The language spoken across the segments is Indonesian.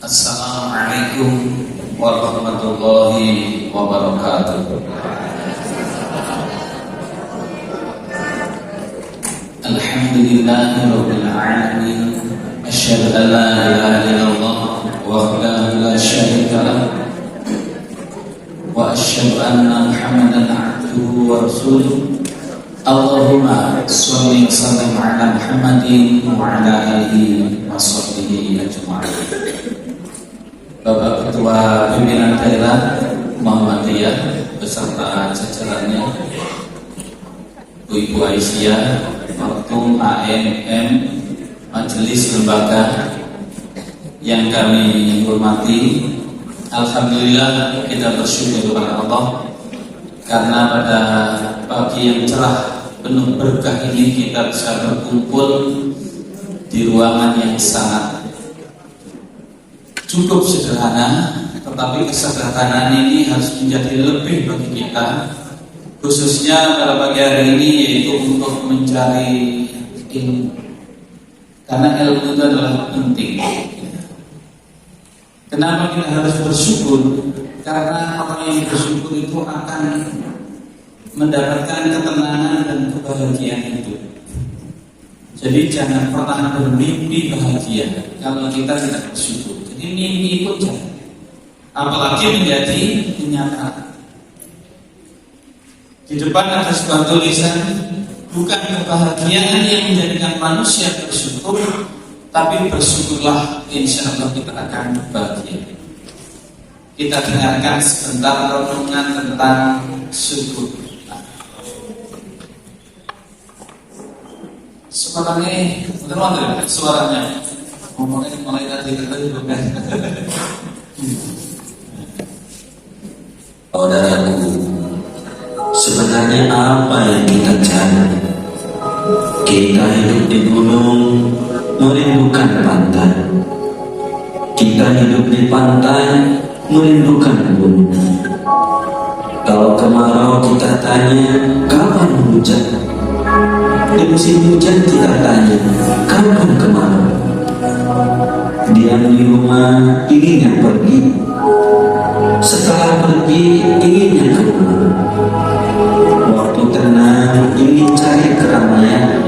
Assalamualaikum warahmatullahi wabarakatuh. Alhamdulillahi rabbil alamin. Asyhadu an la ilaha illallah wahdahu la syarika lah wa asyhadu anna Muhammadan abduhu wa rasuluh. Allahumma sholli wa sallim ala Muhammadin wa ala alihi wa sahbihi ajma'in. Bapak Ketua Pimpinan Daerah Muhammadiyah beserta jajarannya, Bu-Ibu Aisyah, Martum AMM, Majelis Lembaga yang kami hormati, alhamdulillah kita bersyukur kepada Allah karena pada pagi yang cerah penuh berkah ini kita bisa berkumpul di ruangan yang sangat cukup sederhana, tetapi kesederhanaan ini harus menjadi lebih bagi kita, khususnya pada pagi hari ini, yaitu untuk mencari ilmu, karena ilmu itu adalah penting. Kenapa kita harus bersyukur? Karena orang yang bersyukur itu akan mendapatkan ketenangan dan kebahagiaan hidup. Jadi jangan pernah bermimpi bahagia kalau kita tidak bersyukur. Jadi mimpi itu jangan, apalagi menjadi kenyataan. Di depan ada sebuah tulisan, bukan kebahagiaan yang menjadikan manusia bersyukur, tapi bersyukurlah, insya Allah kita akan bahagia. Kita dengarkan sebentar renungan tentang syukur. Suaranya ngomongnya mulai tadi bukan. Saudaraku, sebenarnya apa yang kita cari? Kita hidup di gunung merindukan pantai. Kita hidup di pantai merindukan gunung. Kalau kemarau kita tanya kapan hujan. Di musim hujan kita tanya kapan kemarau. Diam di rumah inginnya pergi. Setelah pergi inginnya keluar. Waktu tenang ingin cari keramaian.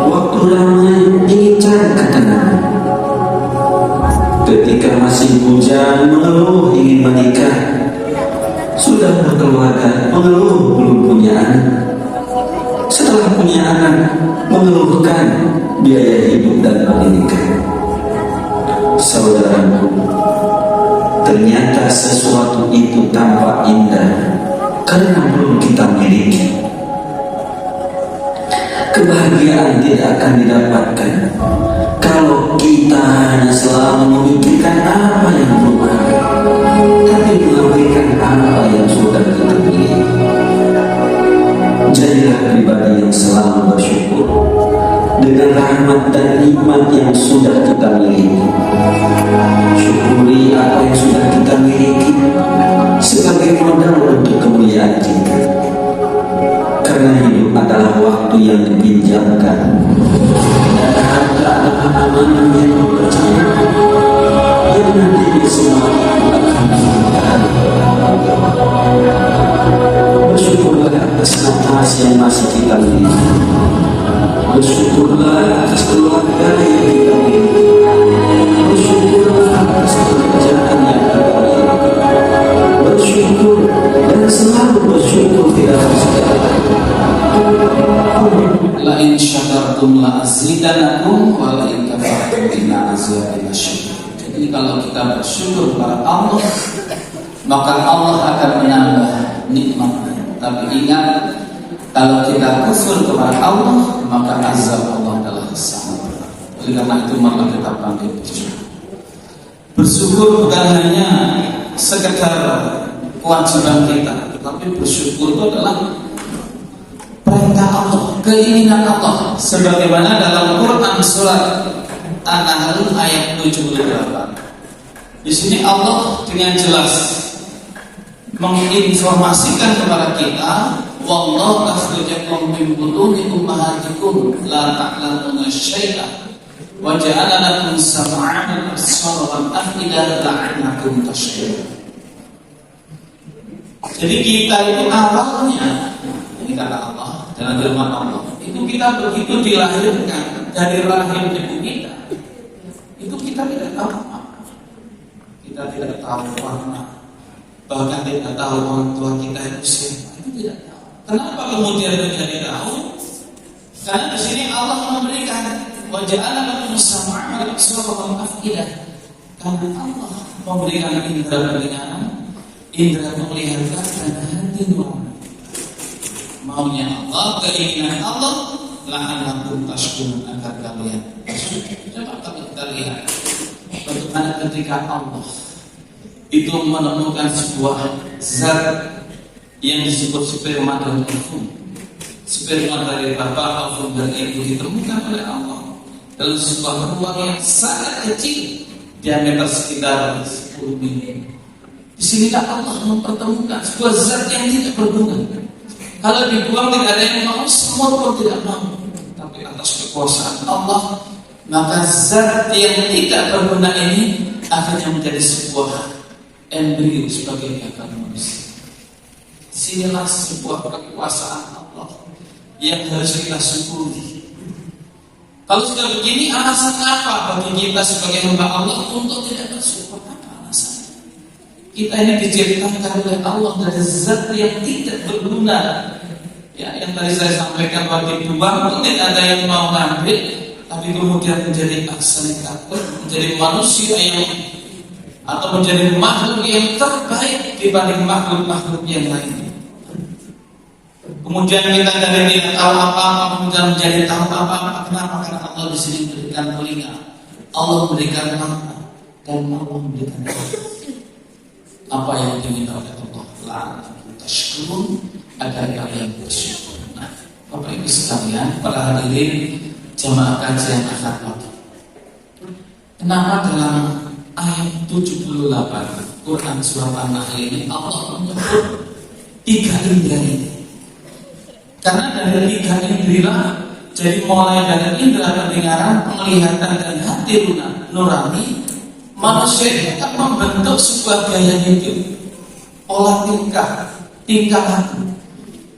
Waktu ramai ingin cari ketenangan. Ketika masih hujan mengeluh ingin menikah. Sudah berkeluarga mengeluh belum punya anak. Setelah punya anak mengeluhkan biaya hidup dan pendidikan. Saudaraku, ternyata sesuatu itu tampak indah karena belum kita miliki. Kebahagiaan tidak akan didapatkan kalau kita hanya selalu memikirkan apa yang belum ada, tapi mengabaikan apa yang sudah kita miliki. Jadilah pribadi yang selalu bersyukur dengan rahmat dan nikmat yang sudah kita miliki. Syukuri apa yang sudah kita miliki sebagai modal untuk kemuliaan kita. Karena hidup adalah waktu yang dipinjamkan. Dan harta adalah amanah yang dipercayakan, yang nanti semua akan diberikan. Bersyukurlah atas nafas yang masih kita miliki. Bersyukurlah atas keluarga yang kita miliki. Bersyukurlah atas pekerjaan yang kita miliki. Bersyukur dan selalu bersyukur tidak harus La in syakartum la azidanakum wa la in kafartum inna azabi lasyadid. Jadi kalau kita bersyukur kepada Allah, maka Allah akan menambah nikmatnya. Tapi ingat, kalau kita kufur kepada Allah, maka azab Allah adalah sangat berat. Oleh karena itu maka kita panggil bersyukur. Bersyukur bukan hanya sekedar kewajiban kita, tapi bersyukur itu adalah perintah Allah, keinginan Allah, sebagaimana dalam Quran surat An-Nahl ayat 78. Di sini Allah dengan jelas menginformasikan kepada kita, wallahu akhrajakum min butuni ummahatikum la ta'lamuna syai'an wa ja'ala lakum sam'an wal absara wal af'idata la'allakum tashkurun. Jadi kita itu awalnya, ini kata Allah dalam firman Allah, itu kita begitu dilahirkan dari rahim ibu kita, itu kita tidak tahu apa, kita tidak tahu warna, bahkan tidak tahu orang tua kita itu siapa, itu tidak tahu. Kenapa kemudian menjadi tahu? Karena di sini Allah memberikan wa ja'ala lakum sam'a wal absara wal af'idah. Karena Allah memberikan indera pendengaran, indera penglihatan dan hati nurani. Maunya Allah, keinginan Allah, la'allakum tashkurun, agar kalian bersyukur. Coba kita lihat bagaimana ketika Allah itu menemukan sebuah zat yang disebut sperma dan ovum. Sperma dari bapak, ovum dari ibu ditemukan oleh Allah dalam sebuah ruang yang sangat kecil, diameter sekitar 10 mm. Di sinilah Allah mempertemukan sebuah zat yang tidak berguna. Kalau dibuang tidak ada yang mau, semua pun tidak mau. Tapi atas kekuasaan Allah, maka zat yang tidak berguna ini akhirnya menjadi sebuah embrio sebagai akal manusia. Sinilah sebuah kekuasaan Allah yang harus kita syukuri. Kalau sudah begini, alasan apa bagi kita sebagai hamba Allah untuk tidak bersyukur? Apa alasannya? Kita ini diciptakan oleh Allah dari zat yang tidak berguna. Ya, yang tadi saya sampaikan bagi dibuang pun tidak ada yang mau ngambil, tapi kemudian menjadi aksen takut, menjadi manusia yang atau menjadi makhluk yang terbaik dibanding makhluk-makhluk yang lain. Kemudian kita dari tidak tahu apa-apa kemudian menjadi tahu apa-apa. Kenapa? Karena Allah di sini memberikan telinga, Allah memberikan mata, dan Allah memberikan hati. Apa yang diminta oleh Allah? La'allakum tashkurun, agar kalian bersyukur. Nah, Bapak Ibu sekalian, para hadirin jamaah kajian akad pagi. Kenapa dalam ayat 78 Quran surat An-Nahl ini Allah menyebut 3 indera ini? Karena dari 3 indera, jadi mulai dari indera pendengaran, penglihatan dan hati nurani, manusia akan membentuk sebuah gaya hidup, pola tingkah laku.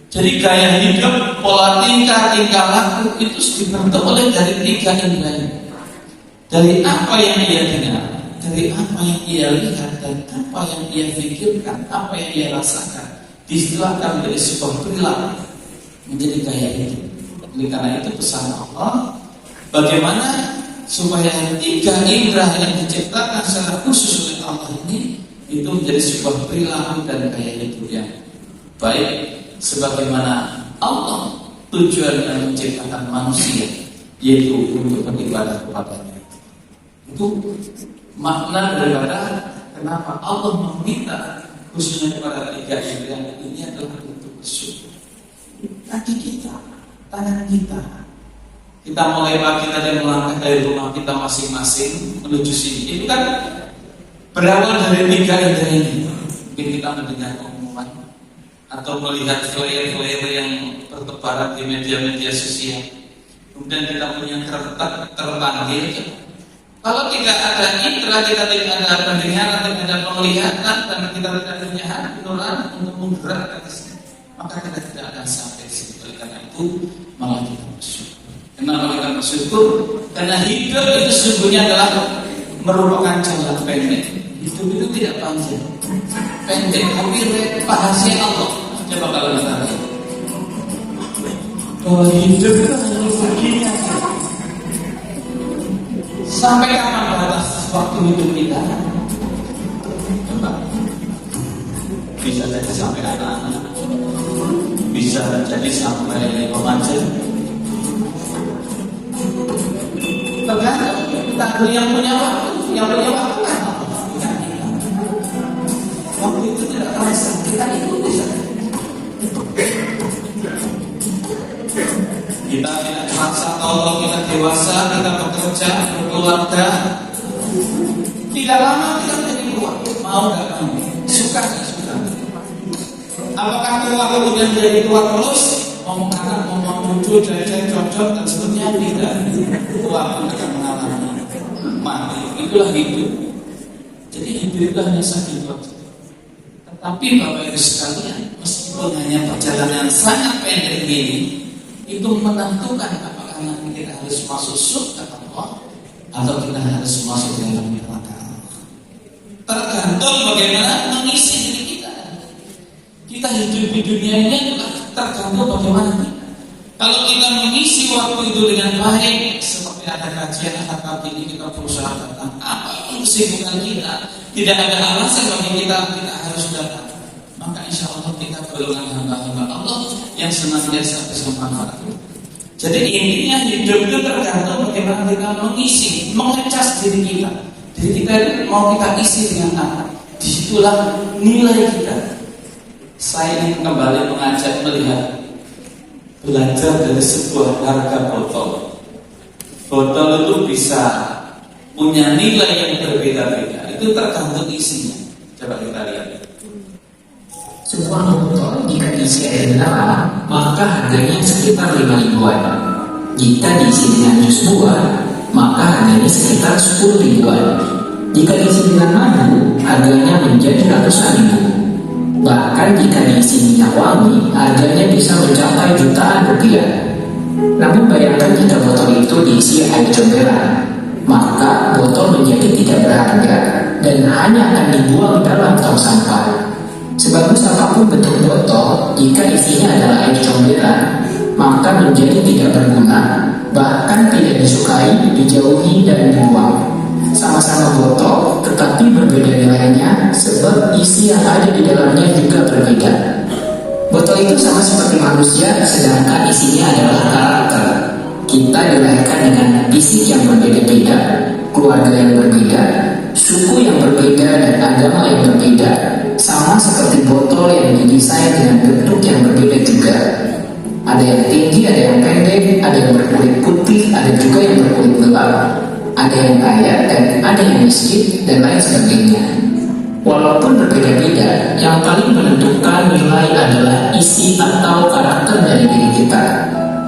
Jadi gaya hidup, pola tingkah laku itu dibentuk oleh dari 3 indera ini. Dari apa yang ia dengar, dari apa yang ia lihat, dan apa yang ia pikirkan, apa yang ia rasakan, disitulah menjadi sebuah perilaku, menjadi gaya hidup. Oleh karena itu pesan Allah, bagaimana supaya 3 indera yang diciptakan secara khusus oleh Allah ini itu menjadi sebuah perilaku dan gaya hidup yang baik, sebagaimana Allah tujuan menciptakan manusia yaitu untuk beribadah kepadanya. Itu makna daripada kenapa Allah meminta khususnya kepada 3 indera ini adalah untuk bersyukur. Kaki kita, tangan kita mulai pagi tadi melangkah dari rumah kita masing-masing menuju sini. Itu kan berawal dari 3 indera ini. Mungkin kita mendengar pengumuman atau melihat flyer-flyer yang bertebaran di media-media sosial. Kemudian kita punya terpanggil. Kalau tidak ada indera, kita tidak ada pendengaran, tidak ada penglihatan, dan kita tidak punya hati nurani untuk menggerakkan kesini, maka kita tidak akan sampai situ. Oleh karena itu, malah kita bersyukur. Kenapa kita bersyukur? Karena hidup itu sesungguhnya adalah merupakan jalan pendek. Hidup itu tidak panjang, pendek, tapi rahasia Allah. Coba kalau kita lihat bahwa hidup itu hanya segini aja. Sampai kapan batas waktu hidup kita? Coba. Bisa jadi sampai anak-anak, bisa jadi sampai remaja. Tergantung kita yang punya waktu, kan waktu itu tidak terasa, kita ikuti saja. Kita tidak merasa kalau kita dewasa, kita bekerja, berkeluarga, tidak lama kita menjadi tua. Mau nggak kamu? Suka nggak suka? Apakah tua kemudian menjadi tua terus? Mau kanan, mau bodoh, jajan, cocok dan seterusnya tidak. Waktu akan mengalami mati. Itulah hidup. Jadi hidup itu hanya sakit waktu. Tetapi Bapak Ibu sekalian, meskipun hanya perjalanan sangat pendek ini, itu menentukan apakah nanti kita harus masuk surga Allah atau kita harus masuk dalam neraka Allah. Tergantung bagaimana mengisi diri kita. Kita hidup di dunia ini juga tergantung bagaimana kita. Kalau kita mengisi waktu itu dengan baik, seperti ada kajian akad ini kita berusaha datang, apapun kesibukan kita, tidak ada alasan bagi kita harus datang. Maka insya Allah kita golongan hamba-hamba Allah yang senantiasa bisa manfaat. Jadi intinya hidup itu tergantung bagaimana kita mengisi, mengecas diri kita. Jadi kita mau kita isi dengan apa? Disitulah nilai kita. Saya ingin kembali mengajak melihat, belajar dari sebuah harga botol. Botol itu bisa punya nilai yang berbeda-beda. Itu tergantung isinya. Coba kita lihat. Sebuah botol jika diisi air mineral, maka harganya sekitar 5 ribuan. Jika diisi dengan jus buah, maka harganya sekitar 10 ribuan. Jika diisi dengan madu, harganya menjadi ratusan ribu. Bahkan jika diisi minyak wangi, harganya bisa mencapai jutaan rupiah. Namun bayangkan jika botol itu diisi air comberan, maka botol menjadi tidak berharga dan hanya akan dibuang dalam tong sampah. Sebagus apapun bentuk botol, jika isinya adalah air comberan, maka menjadi tidak berguna, bahkan tidak disukai, dijauhi, dan dibuang. Sama-sama botol, tetapi berbeda nilainya, sebab isi yang ada di dalamnya juga berbeda. Botol itu sama seperti manusia, sedangkan isinya adalah karakter. Kita dilahirkan dengan fisik yang berbeda-beda, keluarga yang berbeda, suku yang berbeda, dan agama yang berbeda. Sama seperti botol yang didesain dengan bentuk yang berbeda juga. Ada yang tinggi, ada yang pendek, ada yang berkulit putih, ada juga yang berkulit gelap. Ada yang kaya dan ada yang miskin dan lain sebagainya. Walaupun berbeda-beda, yang paling menentukan nilai adalah isi atau karakter dari diri kita.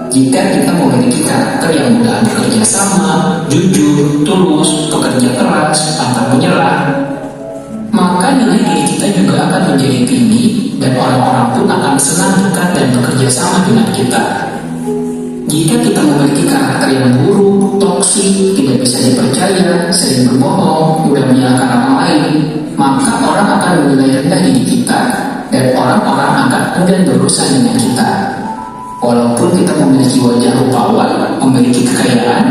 Jika kita memiliki karakter yang mudah bekerja sama, jujur, tulus, pekerja keras, atau menyerah, maka nilai diri kita juga akan menjadi tinggi dan orang-orang pun akan senang dekat dan bekerja sama dengan kita. Jika kita memiliki karakter yang buruk, toksik, tidak bisa dipercaya, sering berbohong, mudah menyalahkan orang lain, maka orang akan menilai rendah diri kita dan orang-orang akan enggan berurusan dengan kita. Walaupun kita memiliki wajah rupawan, memiliki kekayaan,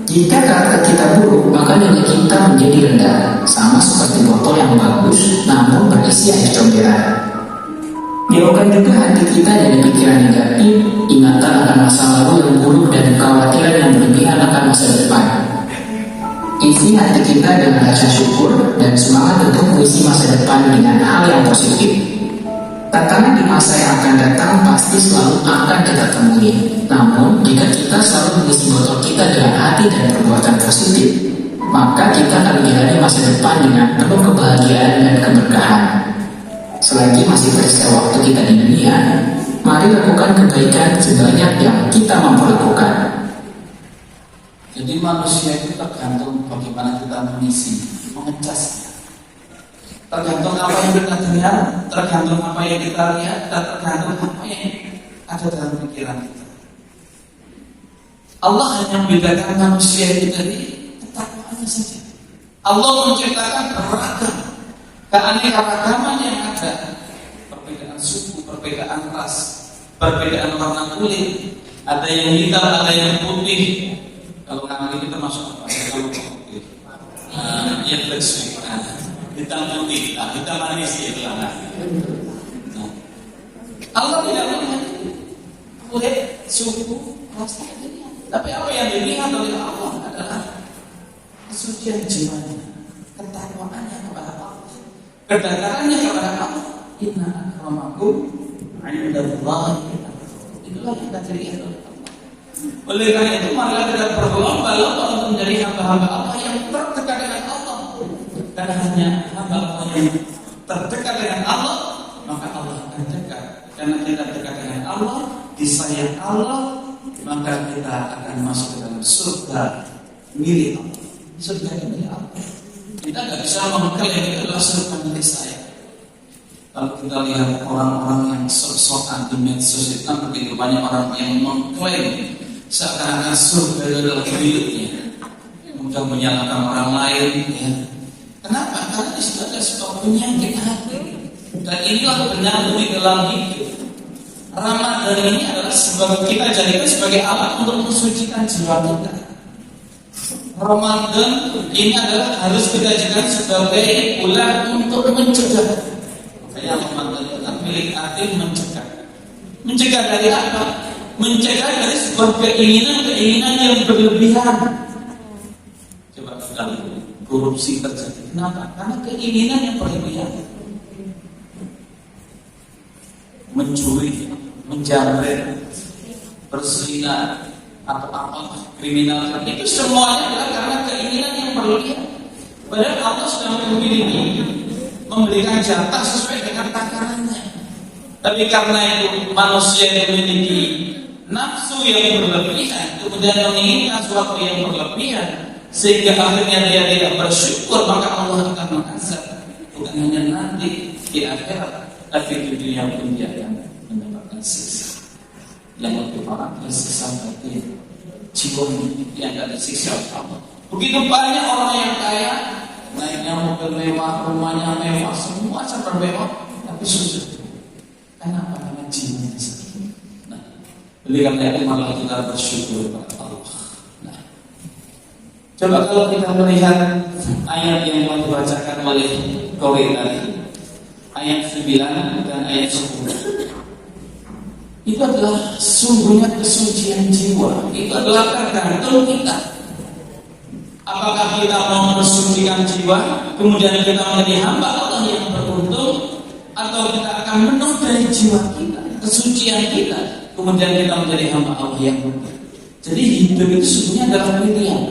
jika karakter kita buruk, maka nilai kita menjadi rendah, sama seperti botol yang bagus namun berisi air comberan. Jauhkan juga hati kita dari pikiran negatif, ingatan akan masa lalu yang buruk dan kekhawatiran yang berlebihan akan masa depan. Isi hati kita dengan rasa syukur dan semangat untuk mengisi masa depan dengan hal yang positif. Tantangan di masa yang akan datang pasti selalu akan kita temui. Namun, jika kita selalu mengisi botol kita dengan hati dan perbuatan positif, maka kita akan menjalani masa depan dengan penuh kebahagiaan dan keberkahan. Selagi masih tersisa waktu kita di dunia, mari lakukan kebaikan sebanyak yang kita mampu lakukan. Jadi manusia itu tergantung bagaimana kita mengisi, mengecasnya. Tergantung apa yang kita dengar, tergantung apa yang kita lihat, dan tergantung apa yang ada dalam pikiran kita. Allah hanya membedakan manusia itu dari ketakwaannya saja. Allah menciptakan beragam keanekaragaman yang ada, perbedaan suku, perbedaan ras, perbedaan warna kulit, ada yang hitam, ada yang putih. Kalau orang ini termasuk apa? Kalau putih, yang bersih, hitam putih, hitam manis itu lah. Allah tidak melihat kulit, suku, ras, tapi apa yang dilihat oleh Allah adalah kesucian jiwanya, ketakwaannya kepada Allah, kedatangannya kepada Allah. Inna akramakum indallahi atqakum. Itulah yang kita dilihat oleh Allah. Oleh karena itu marilah kita berlomba-lomba untuk menjadi hamba-hamba Allah yang terdekat dengan Allah. Karena hanya hamba Allah yang terdekat dengan Allah, maka Allah akan dekat. Karena kita dekat dengan Allah, disayang Allah, maka kita akan masuk ke dalam surga milik Allah. Surga milik Allah. Kita nggak bisa mengklaim itu adalah surga milik saya. Kalau kita lihat orang-orang yang sok-sokan di medsos itu kan begitu banyak orang yang mengklaim seakan-akan surga itu adalah miliknya, mudah menyalahkan orang lain. Ya. Kenapa? Karena di situ ada sebuah penyakit hati. Dan inilah benar di dalam hidup. Ramadan ini adalah kita jadikan sebagai alat untuk mensucikan jiwa kita. Ramadan ini adalah harus kita jadikan sebagai bulan untuk mencegah. Makanya Ramadan itu kan milik hati mencegah. Mencegah dari apa? Mencegah dari sebuah keinginan yang berlebihan. Coba kita lihat korupsi terjadi. Kenapa? Karena keinginan yang berlebihan. Mencuri, menjamret, berzina atau apa kriminal itu semuanya adalah karena keinginan yang berlebihan. Padahal Allah sudah memberikan jatah sesuai dengan takarannya. Tapi karena itu manusia memiliki nafsu yang berlebihan, kemudian menginginkan sesuatu yang berlebihan, sehingga akhirnya dia tidak bersyukur, maka Allah akan mengazab. Bukan hanya nanti di akhirat, tapi di dunia pun dia akan mendapatkan siksa. Yang lebih parah adalah siksa batin, jiwa yang tidak disiksa Allah. Begitu banyak orang yang kaya, naiknya mobil mewah, rumahnya mewah, semua serba mewah, tapi sujud. Kenapa? Karena jiwanya sakit. Nah, beliau kata malah kita bersyukur kepada Allah. Nah, coba kalau kita melihat ayat yang telah dibacakan oleh Kowe tadi, ayat 9 dan ayat 10, itu adalah sungguhnya kesucian jiwa. Itu adalah tergantung kita. Apakah kita mau mensucikan jiwa, kemudian kita menjadi hamba Allah yang beruntung, atau kita akan menodai jiwa kita, kesucian kita, kemudian kita menjadi hamba Allah yang beruntung. Jadi hidup itu sesungguhnya adalah pilihan.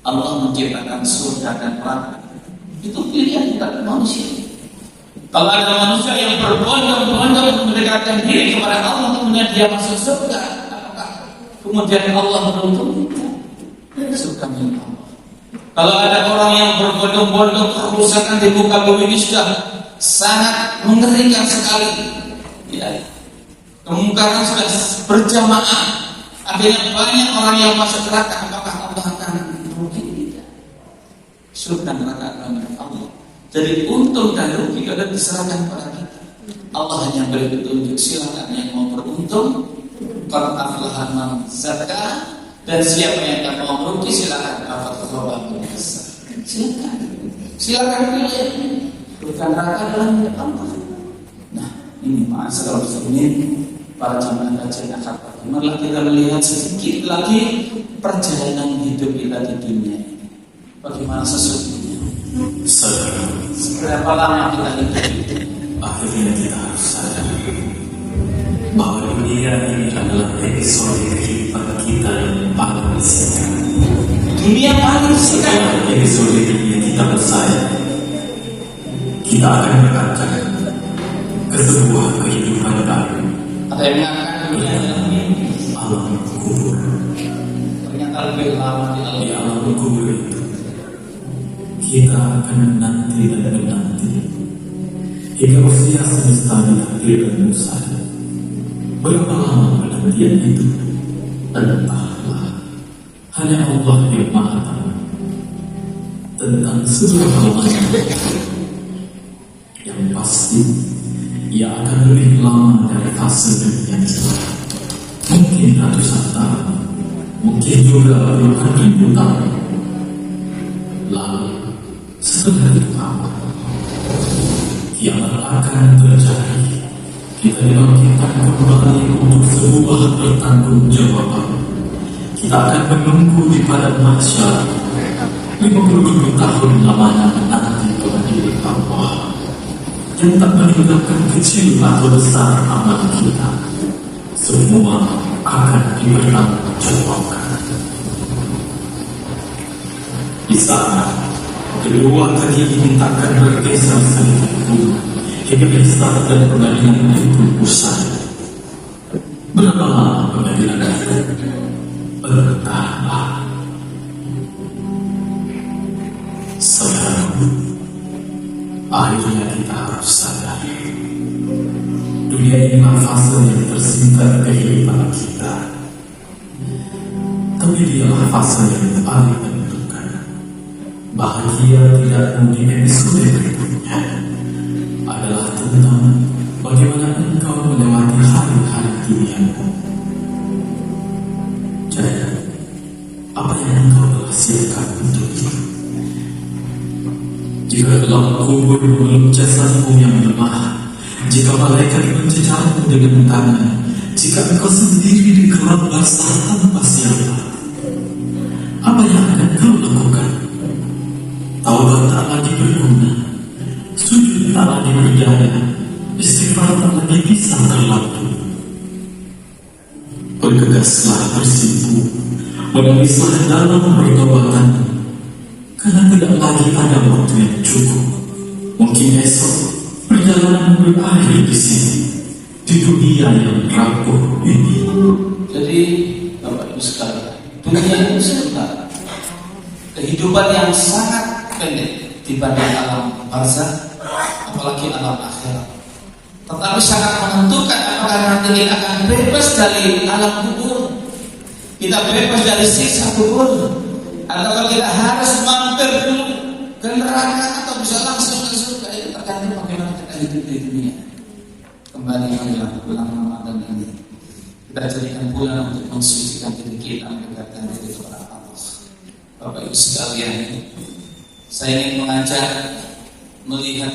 Allah menciptakan surga dan neraka. Itu pilihan kita manusia. Kalau ada manusia yang berbondong-bondong mendekatkan diri kepada Allah, kemudian dia masuk surga, apakah kemudian Allah beruntung? Surga milik Allah. Kalau ada orang yang berbondong-bondong, kerusakan di muka bumi ini sudah sangat mengerikan sekali. Ya. Kemungkaran sudah berjamaah. Akhirnya banyak orang yang masuk neraka. Apakah Allah akan merugi? Tidak. Surga neraka adalah milik Allah. Jadi untung dan rugi kalau diserahkan kepada kita. Allah hanya beri petunjuk, silakan yang mau beruntung, qad aflaha man zakka, dan siapa yang tak mau merugi silakan silakan pilih. Bukan neraka dalam milik Allah. Nah, ini masalah ini para jamaah kajian akad. Marilah kita melihat sedikit lagi perjalanan hidup kita di dunia ini. Bagaimana sesungguhnya? Seberapa lama kita hidup? Akhirnya kita harus sadar bahwa dunia ini adalah episode kehidupan kita yang paling singkat. Dunia paling singkat. Episode dunia kita bersayap. Kita akan berangkat ke sebuah kehidupan baru. Ada yang mengatakan dunia adalah mimpi. Alam kubur. Ternyata lebih lama Di alam kubur itu kita akan menanti dan menanti hingga usia semesta diakhirkan usai. Berapa lama penantian itu? Entahlah. Hanya Allah yang Maha Tahu tentang seberapa lamanya. Yang pasti, ia akan lebih lama dari fase dunia ini. Mungkin ratusan tahun, mungkin juga puluhan ribu tahun. Lalu, setelah itu apa? Yang akan terjadi, kita dibangkitkan kembali untuk sebuah pertanggungjawaban. Kita akan menunggu di padang mahsyar 50 tahun lamanya menanti kehadiran Allah yang tak meninggalkan kecil atau besar amal kita. Semua akan dipertanggungjawabkan. Di sana, kedua kaki dimintakan bergeser sedikit dulu hingga pesta dan permainan itu usai. Berapa lama pengadilan itu? Bertahun-tahun. Saudaraku, akhirnya kita harus sadar, dunia inilah fase yang tersingkat kehidupan kita. Tapi dialah fase yang paling menentukan. Bahagia tidak di episode berikutnya adalah tentang bagaimana engkau melewati hari-hari duniamu. Jadi, apa yang engkau telah siapkan untuk itu? Jika dalam kubur meluk jasadmu yang lemah, jika malaikat mencecarmu dengan tangan, jika engkau sendiri di gelap basah tanpa siapa, apa yang akan kau lakukan? Taubat tak lagi berguna, sujud tak lagi berdaya, istighfar tak lagi bisa terlalu. Bergegaslah bersimpu, menangislah dalam pertobatan, karena tidak lagi ada waktu yang cukup. Mungkin esok perjalanan berakhir di sini, di dunia yang rapuh ini. Jadi Bapak Ibu sekalian, dunia itu sebentar, kehidupan yang sangat pendek dibanding alam barzah, apalagi alam akhirat. Tetapi sangat menentukan apakah nanti kita akan bebas dari alam kubur, kita bebas dari siksa kubur, atau kita harus mampir dulu ke neraka atau bisa langsung ke surga. Itu tergantung bagaimana kita hidup di dunia. Kembali ke bulan Ramadan ini, kita jadikan bulan untuk mensucikan diri kita, mendekatkan diri kepada Allah. Bapak Ibu sekalian, saya ingin mengajak melihat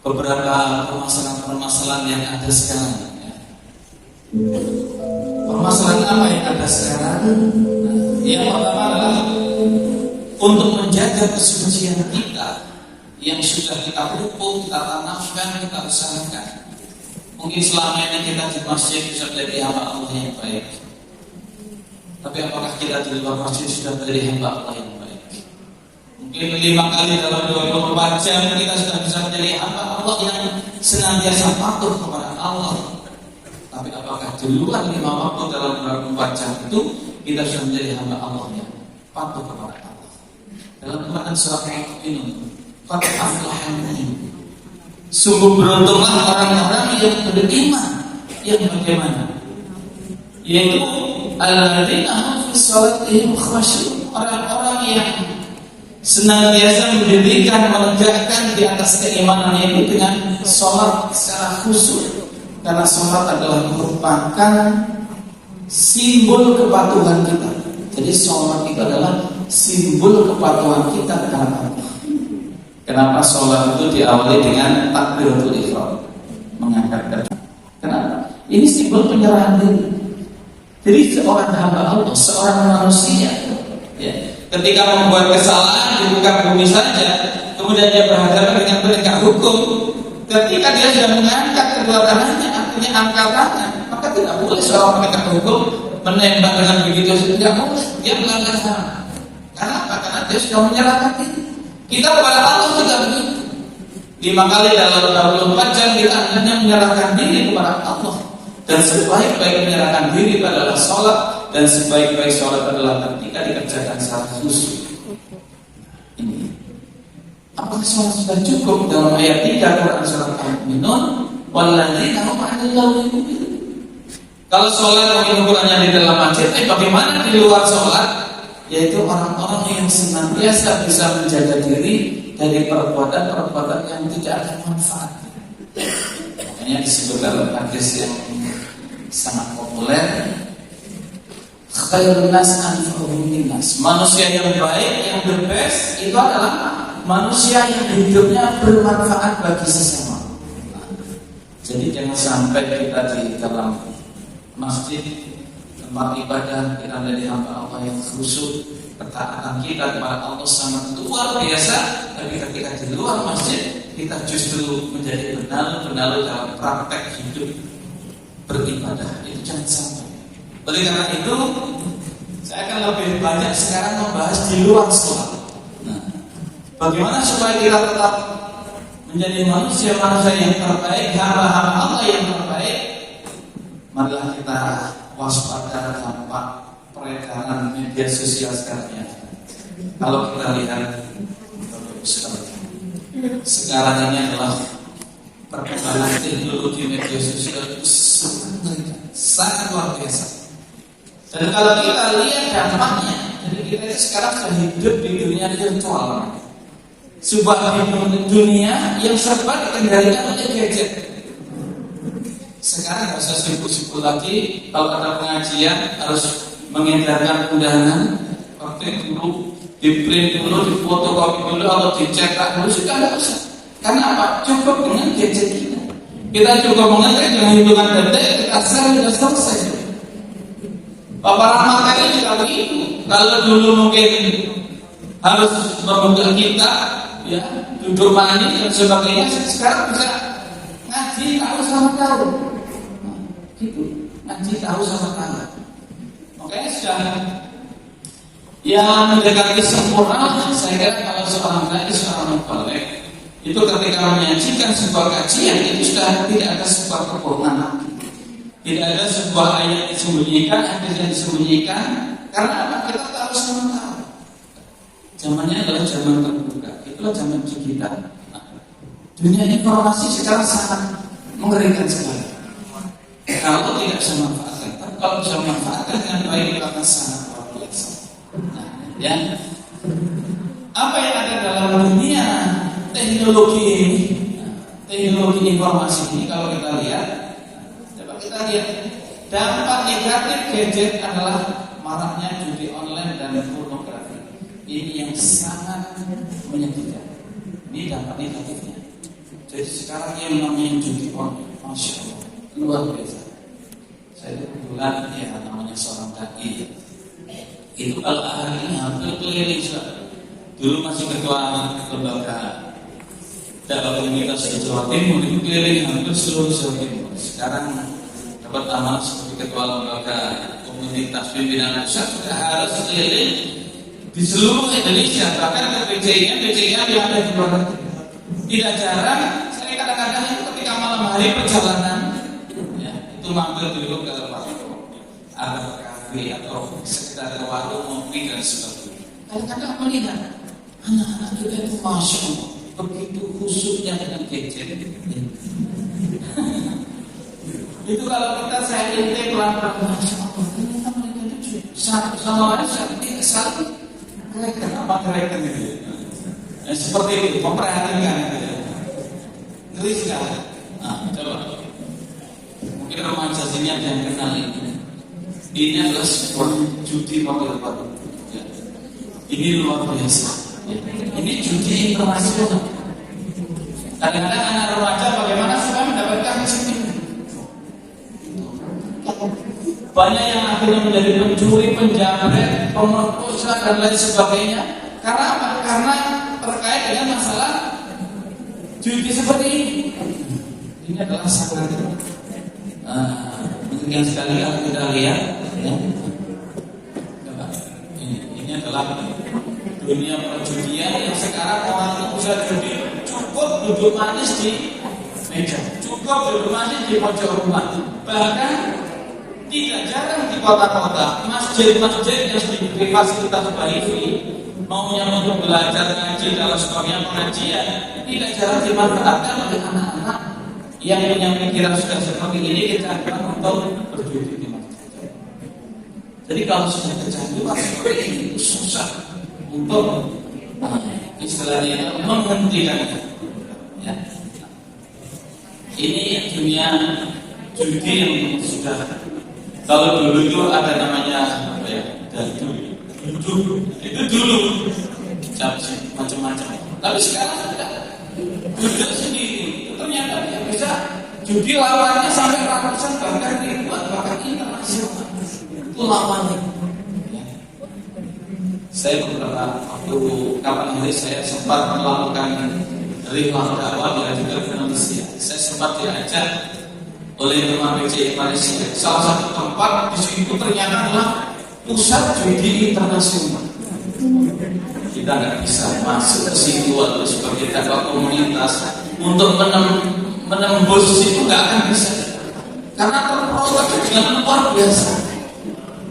beberapa permasalahan-permasalahan yang ada sekarang. Permasalahan apa yang ada sekarang? Yang pertama adalah untuk menjaga kesucian kita yang sudah kita pupuk, kita tanamkan, kita usahakan. Mungkin selama ini kita di masjid bisa menjadi hamba Allah yang baik, tapi apakah kita di luar masjid sudah menjadi hamba Allah yang baik? Mungkin 5 kali dalam 24 jam kita sudah bisa menjadi hamba Allah yang senantiasa patuh kepada Allah. Tapi apakah di luar 5 waktu dalam 24 jam itu kita sudah menjadi hamba Allah yang patuh kepada Allah? Dalam Quran surah Al-Mu'minun, qad aflaha al-mu'minun, sungguh beruntunglah orang-orang yang beriman. Yang bagaimana? Yaitu alladzina hum fi shalatihim khashi'un, orang-orang yang senantiasa mendirikan, menegakkan di atas keimanannya itu dengan sholat secara khusyuk. Karena sholat adalah merupakan simbol kepatuhan kita. Jadi sholat itu adalah simbol kepatuhan kita kepada Allah. Kenapa sholat itu diawali dengan takbiratul ihram, mengangkat kaki? Kenapa? Ini simbol penyerahan diri. Jadi seorang hamba Allah, seorang manusia, ya, ketika membuat kesalahan di muka bumi saja, kemudian dia berhadapan dengan penegak hukum, ketika dia sudah mengangkat kedua tangannya, artinya angkat tangan, maka tidak boleh seorang penegak hukum menembak dengan begitu saja. Tidak boleh, dia melanggar HAM. Karena apa? Karena dia sudah menyerahkan diri. Kita kepada Allah juga begitu. 5 kali dalam 24 jam kita hanya menyerahkan diri kepada Allah. Dan sebaik-baik menyerahkan diri adalah sholat, dan sebaik-baik sholat adalah ketika dikerjakan secara khusyuk. Ini. Apakah sholat sudah cukup? Dalam ayat 3 Quran surah Al-Mu'minun, walladzina hum 'anil lagwi mu'ridun. Kalau sholat mungkin ukurannya di dalam masjid, bagaimana di luar sholat? Yaitu orang-orang yang senantiasa bisa menjaga diri dari perbuatan-perbuatan yang tidak ada manfaat. Makanya disebut dalam hadis yang sangat populer, khairun nas anfa'uhum linnas. Manusia yang baik, yang the best itu adalah manusia yang hidupnya bermanfaat bagi sesama. Jadi jangan sampai kita di dalam masjid, tempat ibadah, kita menjadi hamba Allah yang khusyuk, ketaatan kita kepada Allah sangat luar biasa. Tapi ketika di luar masjid, kita justru menjadi benar-benar dalam praktek hidup beribadah. Itu jangan sampai. Oleh karena itu, saya akan lebih banyak sekarang membahas di luar sholat. Nah, bagaimana supaya kita tetap menjadi manusia yang terbaik, hamba-hamba Allah yang terbaik, marilah kita waspada dampak peredaran media sosial sekarang. Kalau kita lihat sekarang ini adalah perkembangan teknologi media sosial itu sangat luar biasa. Dan kalau kita lihat dampaknya, jadi kita sekarang sudah hidup di dunia virtual, sebuah dunia yang serba dikendalikan oleh gadget. Sekarang nggak usah sibuk-sibuk lagi. Kalau ada pengajian harus mengedarkan undangan. Waktu dulu di print dulu, di fotokopi dulu, atau dicetak dulu, sudah nggak usah. Karena apa? Cukup dengan gadget kita. Kita cukup mengetik dengan hitungan detik, kita share sudah selesai. Bapak Rahmat ini juga begitu. Kalau dulu mungkin harus membuka kita, ya, duduk manis dan sebagainya, sekarang bisa ngaji tahu sama tahu. Gitu, ngaji tahu sama tahu. Makanya sudah yang mendekati sempurna. Saya kira kalau seorang dai, seorang muballigh itu ketika menyajikan sebuah kajian itu sudah tidak ada sebuah kebohongan lagi. Tidak ada sebuah ayat disembunyikan, hadis yang disembunyikan. Karena apa? Kita tahu sama tahu. Zamannya adalah zaman terbuka. Itulah zaman digital. Dunia informasi sekarang sangat mengerikan sekali. Kalau tidak bisa manfaatkan, tapi kalau bisa manfaatkan dengan baik itu akan sangat luar biasa. Nah, ya, apa yang ada dalam dunia teknologi ini, teknologi informasi ini, kalau kita lihat, coba kita lihat dampak negatif gadget adalah maraknya judi online dan pornografi. Ini yang sangat menyedihkan. Ini dampak negatifnya. Jadi sekarang yang namanya judi online, masya Allah, luar biasa. Saya kebetulan ya namanya seorang dai. Itu kalau hari ini hampir keliling sudah. Dulu masih ketua lembaga dakwah komunitas di Jawa Timur, itu keliling hampir seluruh Jawa Timur. Sekarang dapat amanah sebagai ketua lembaga komunitas pimpinan pusat, sudah harus keliling di seluruh Indonesia, bahkan ke BCI-nya yang ada di luar negeri. Tidak jarang saya kadang-kadang itu ketika malam hari perjalanan, ya, itu mampir dulu ke warung, ada kafe atau sekitar ke warung ngopi dan sebagainya. Kadang-kadang melihat anak-anak kita itu masya Allah begitu khusyuknya dengan gadget. Itu kalau kita saya intip pelan-pelan, masya Allah, ternyata mereka itu sama lain tidak saling mereka apa mereka gitu. Seperti itu, memperhatikan gitu. Ngeri sekali. Nah, coba mungkin remaja sini ada yang kenal ini. Ini adalah sebuah judi mobil baru. Ini luar biasa. Ini judi internasional. Kadang-kadang anak remaja bagaimana supaya mendapatkan rezeki. Banyak yang akhirnya menjadi pencuri, penjamret, pemerkosa dan lain sebagainya. Karena apa? Karena terkait dengan masalah judi seperti ini. Ini adalah sangat mungkin sekali kalau kita lihat, ya. Ini adalah dunia perjudian yang sekarang orang itu bisa judi cukup duduk manis di meja, cukup duduk manis di pojok rumah. Bahkan tidak jarang di kota-kota masjid-masjid yang diberi fasilitas wifi, maunya untuk belajar ngaji dalam sebagainya pengajian, tidak jarang dimanfaatkan oleh anak-anak yang punya pikiran sudah seperti ini, kita akan untuk berjudi di masjid. Jadi kalau sudah kecanduan seperti ini susah untuk istilahnya menghentikannya. Ya. Ini dunia judi yang sudah, kalau dulu itu ada namanya apa ya, itu dulu macam-macam. Tapi sekarang sudah duduk sendiri. Ternyata dia bisa judi lawannya sampai ratusan bahkan ribuan bahkan internasional. Itu lawannya. Ya. Saya beberapa waktu kapan hari saya sempat melakukan riwayat dakwah di juga Indonesia. Saya sempat diajak oleh teman BCI Malaysia. Salah satu tempat di situ ternyata adalah pusat judi internasional. Kita nggak bisa masuk ke situ atau sebagai dakwah komunitas untuk menembus situ nggak akan bisa. karena terprotek dengan luar biasa.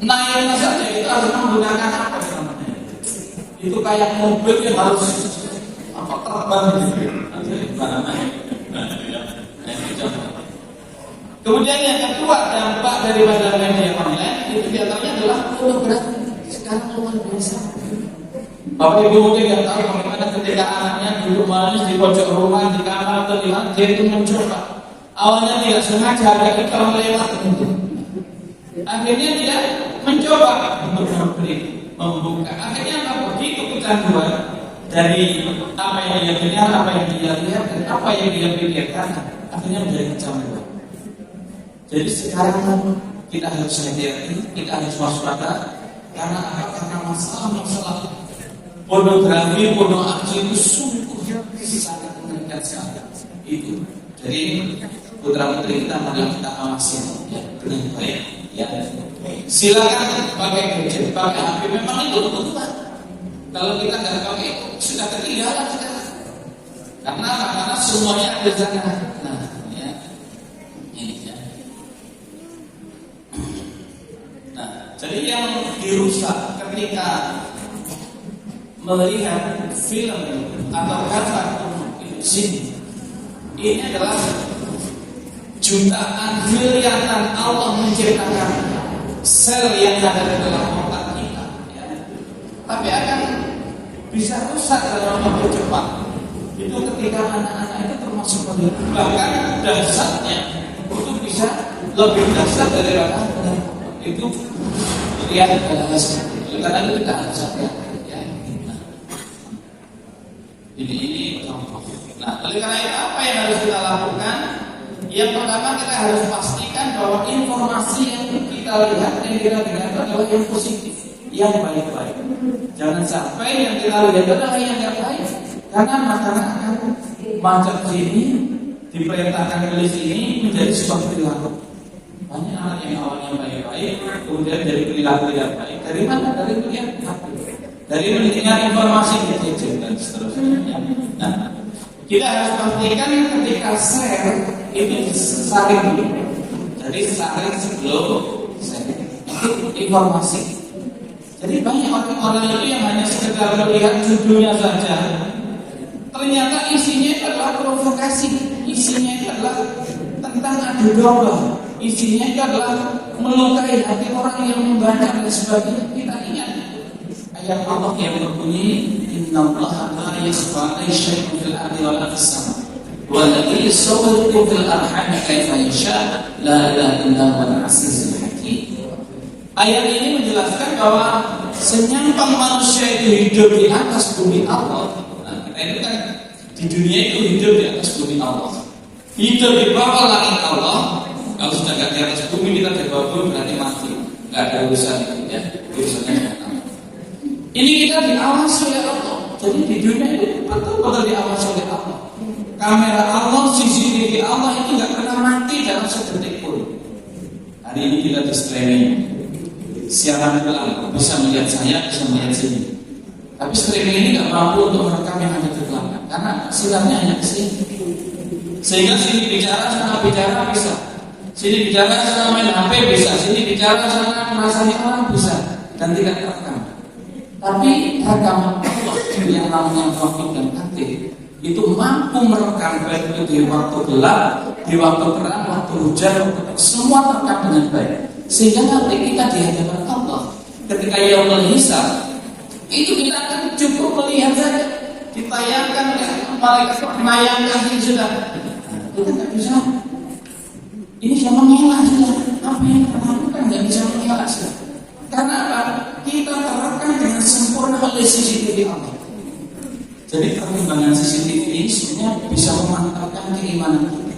Naiknya saja itu harus menggunakan apa namanya? Itu kayak mobil yang harus terbang gitu. Kemudian yang kedua, dampak daripada media online itu diantaranya adalah pornografi. Sekarang luar biasa. Bapak Ibu mungkin nggak tahu bagaimana ketika anaknya duduk manis di pojok rumah, di kamar atau di mana, dia itu mencoba. Awalnya tidak sengaja ada iklan lewat itu. Akhirnya dia mencoba untuk membuka. Akhirnya apa? Begitu kecanduan dari apa yang dia dengar, apa yang dia lihat, dan apa yang dia pikirkan, akhirnya menjadi kecanduan. Jadi sekarang kita harus hati-hati, kita harus waspada, karena masalah pornografi, pornografi itu sungguh sangat mengerikan sekali. Itu. Jadi putra putri kita mari kita awasi ya, dengan baik. Ya. Silakan pakai gadget, pakai HP, memang itu kebutuhan. Kalau kita nggak pakai, sudah ketinggalan sekarang. Karena semuanya ada di sana. Nah, ya. Ini ya. Nah, jadi yang dirusak ketika melihat film atau kartun sini, ini adalah jutaan miliaran Allah menciptakan sel yang ada di dalam otak kita, ya. Tapi akan bisa rusak dalam waktu cepat. Itu ketika anak-anak itu termasuk bahkan dasarnya itu bisa lebih dasar dari anak-anak itu lihat adalah seperti itu. Karena itu kita harus hati-hati, ya. Ini contoh. Nah, oleh karena itu apa yang harus kita lakukan? Yang pertama kita harus pastikan bahwa informasi yang kita lihat, yang kita dengar itu adalah yang positif, yang baik-baik. Jangan sampai yang kita lihat itu adalah yang tidak baik. Karena makanan akan macam sini diperintahkan oleh sini menjadi sebuah perilaku. Banyak anak yang awalnya baik-baik, kemudian dari perilaku yang baik. Dari mana? Dari melihat hati, dari mendengar informasi gadget dan seterusnya. Nah, kita harus pastikan ketika share itu saring dulu. Jadi saring sebelum share informasi. Jadi banyak orang-orang itu yang hanya sekedar melihat judulnya saja. Ternyata isinya itu adalah provokasi. Isinya itu adalah tentang adu domba. Isinya itu adalah melukai hati orang yang membaca dan sebagainya. Kita ingat ayat Allah yang berbunyi, Innallaha la yakhfa 'alaihi syai'un fil ardi wa la fis sama'. Walladzi yusawwirukum fil arham kaifa yasha', la ilaha illa huwal 'azizul hakim. Ayat ini menjelaskan bahwa senyampang manusia itu hidup di atas bumi Allah. Nah, kita ini kan di dunia itu hidup di atas bumi Allah. Hidup di bawah langit Allah. Kalau sudah di atas bumi, kita di bawah bumi berarti mati. Nggak ada urusan itu, ya. Urusannya datang. Ini kita diawasi oleh Allah. Jadi di dunia itu betul-betul diawasi oleh Allah. Kamera Allah, CCTV Allah itu nggak pernah mati dalam sedetik pun. Hari ini kita di streaming. Siaran belakang bisa melihat saya, bisa melihat sini. Tapi streaming ini nggak mampu untuk merekam yang ada di belakang, karena siarnya hanya ke sini. Sehingga sini bicara, sana bicara bisa. Sini bicara, sana main HP bisa. Sini bicara, sana merasani orang bisa. Dan tidak terekam. Tapi rekaman Allah yang namanya wahyu dan aktif itu mampu merekam baik itu di waktu gelap, di waktu terang, waktu hujan, waktu semua terekam dengan baik. Sehingga nanti kita di hadapan Allah ketika yaumul hisab itu kita akan cukup melihat saja, ditayangkan ya, malaikat menayangkan ini sudah. Kita nggak bisa. Ini sudah mengelak sudah. Apa yang kita lakukan nggak bisa mengelak sudah. Karena apa? Kita terekam dengan sempurna oleh CCTV Allah. Jadi perkembangan CCTV ini sebenarnya bisa memantapkan keimanan kita.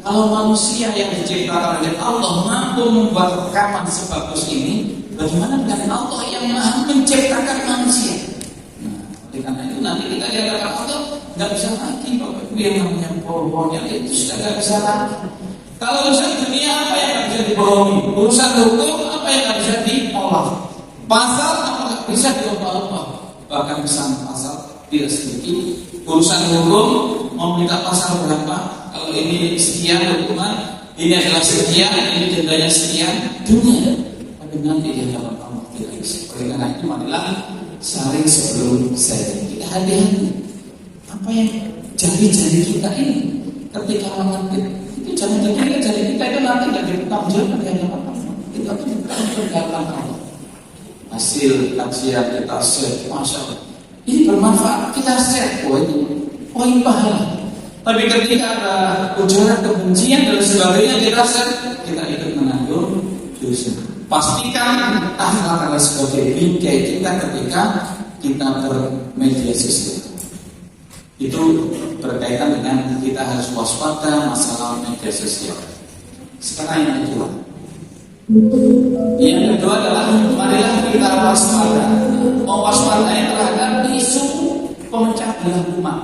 Kalau manusia yang diciptakan oleh Allah mampu membuat rekaman sebagus ini, bagaimana dengan Allah yang maha menciptakan manusia? Nah, karena itu nanti kita lihat Allah nggak bisa lagi Bapak Ibu yang namanya bohong yang itu sudah nggak bisa lagi. Kalau urusan dunia apa yang nggak bisa dibohongi? Urusan hukum apa yang nggak bisa diolah? Pasal apa nggak bisa diubah-ubah? Bahkan pesan pasal tidak sedikit. Urusan hukum mau minta pasal berapa? Kalau ini sekian hukuman, ini adalah sekian, ini dendanya sekian, dunia. Tapi nanti di hadapan Allah tidak bisa. Oleh karena itu marilah saling sebelum saya. Kita hati-hati. Apa yang jari-jari kita ini ketika mengambil itu jangan dikira jari kita itu nanti tidak bertanggung jawab di hadapan Allah. Kita itu bukan dalam Allah. Hasil kajian kita share, masya Allah. Ini bermanfaat, kita share poin pahala. Tapi ketika ada ujaran kebencian dan sebagainya kita share, kita ikut menanggung dosa. Pastikan akhlak adalah sebagai bingkai kita ketika kita bermedia sosial. Itu berkaitan dengan kita harus waspada masalah media sosial. Sekarang yang kedua. Yang kedua adalah marilah kita waspada, mewaspadai terhadap isu pemecah belah umat.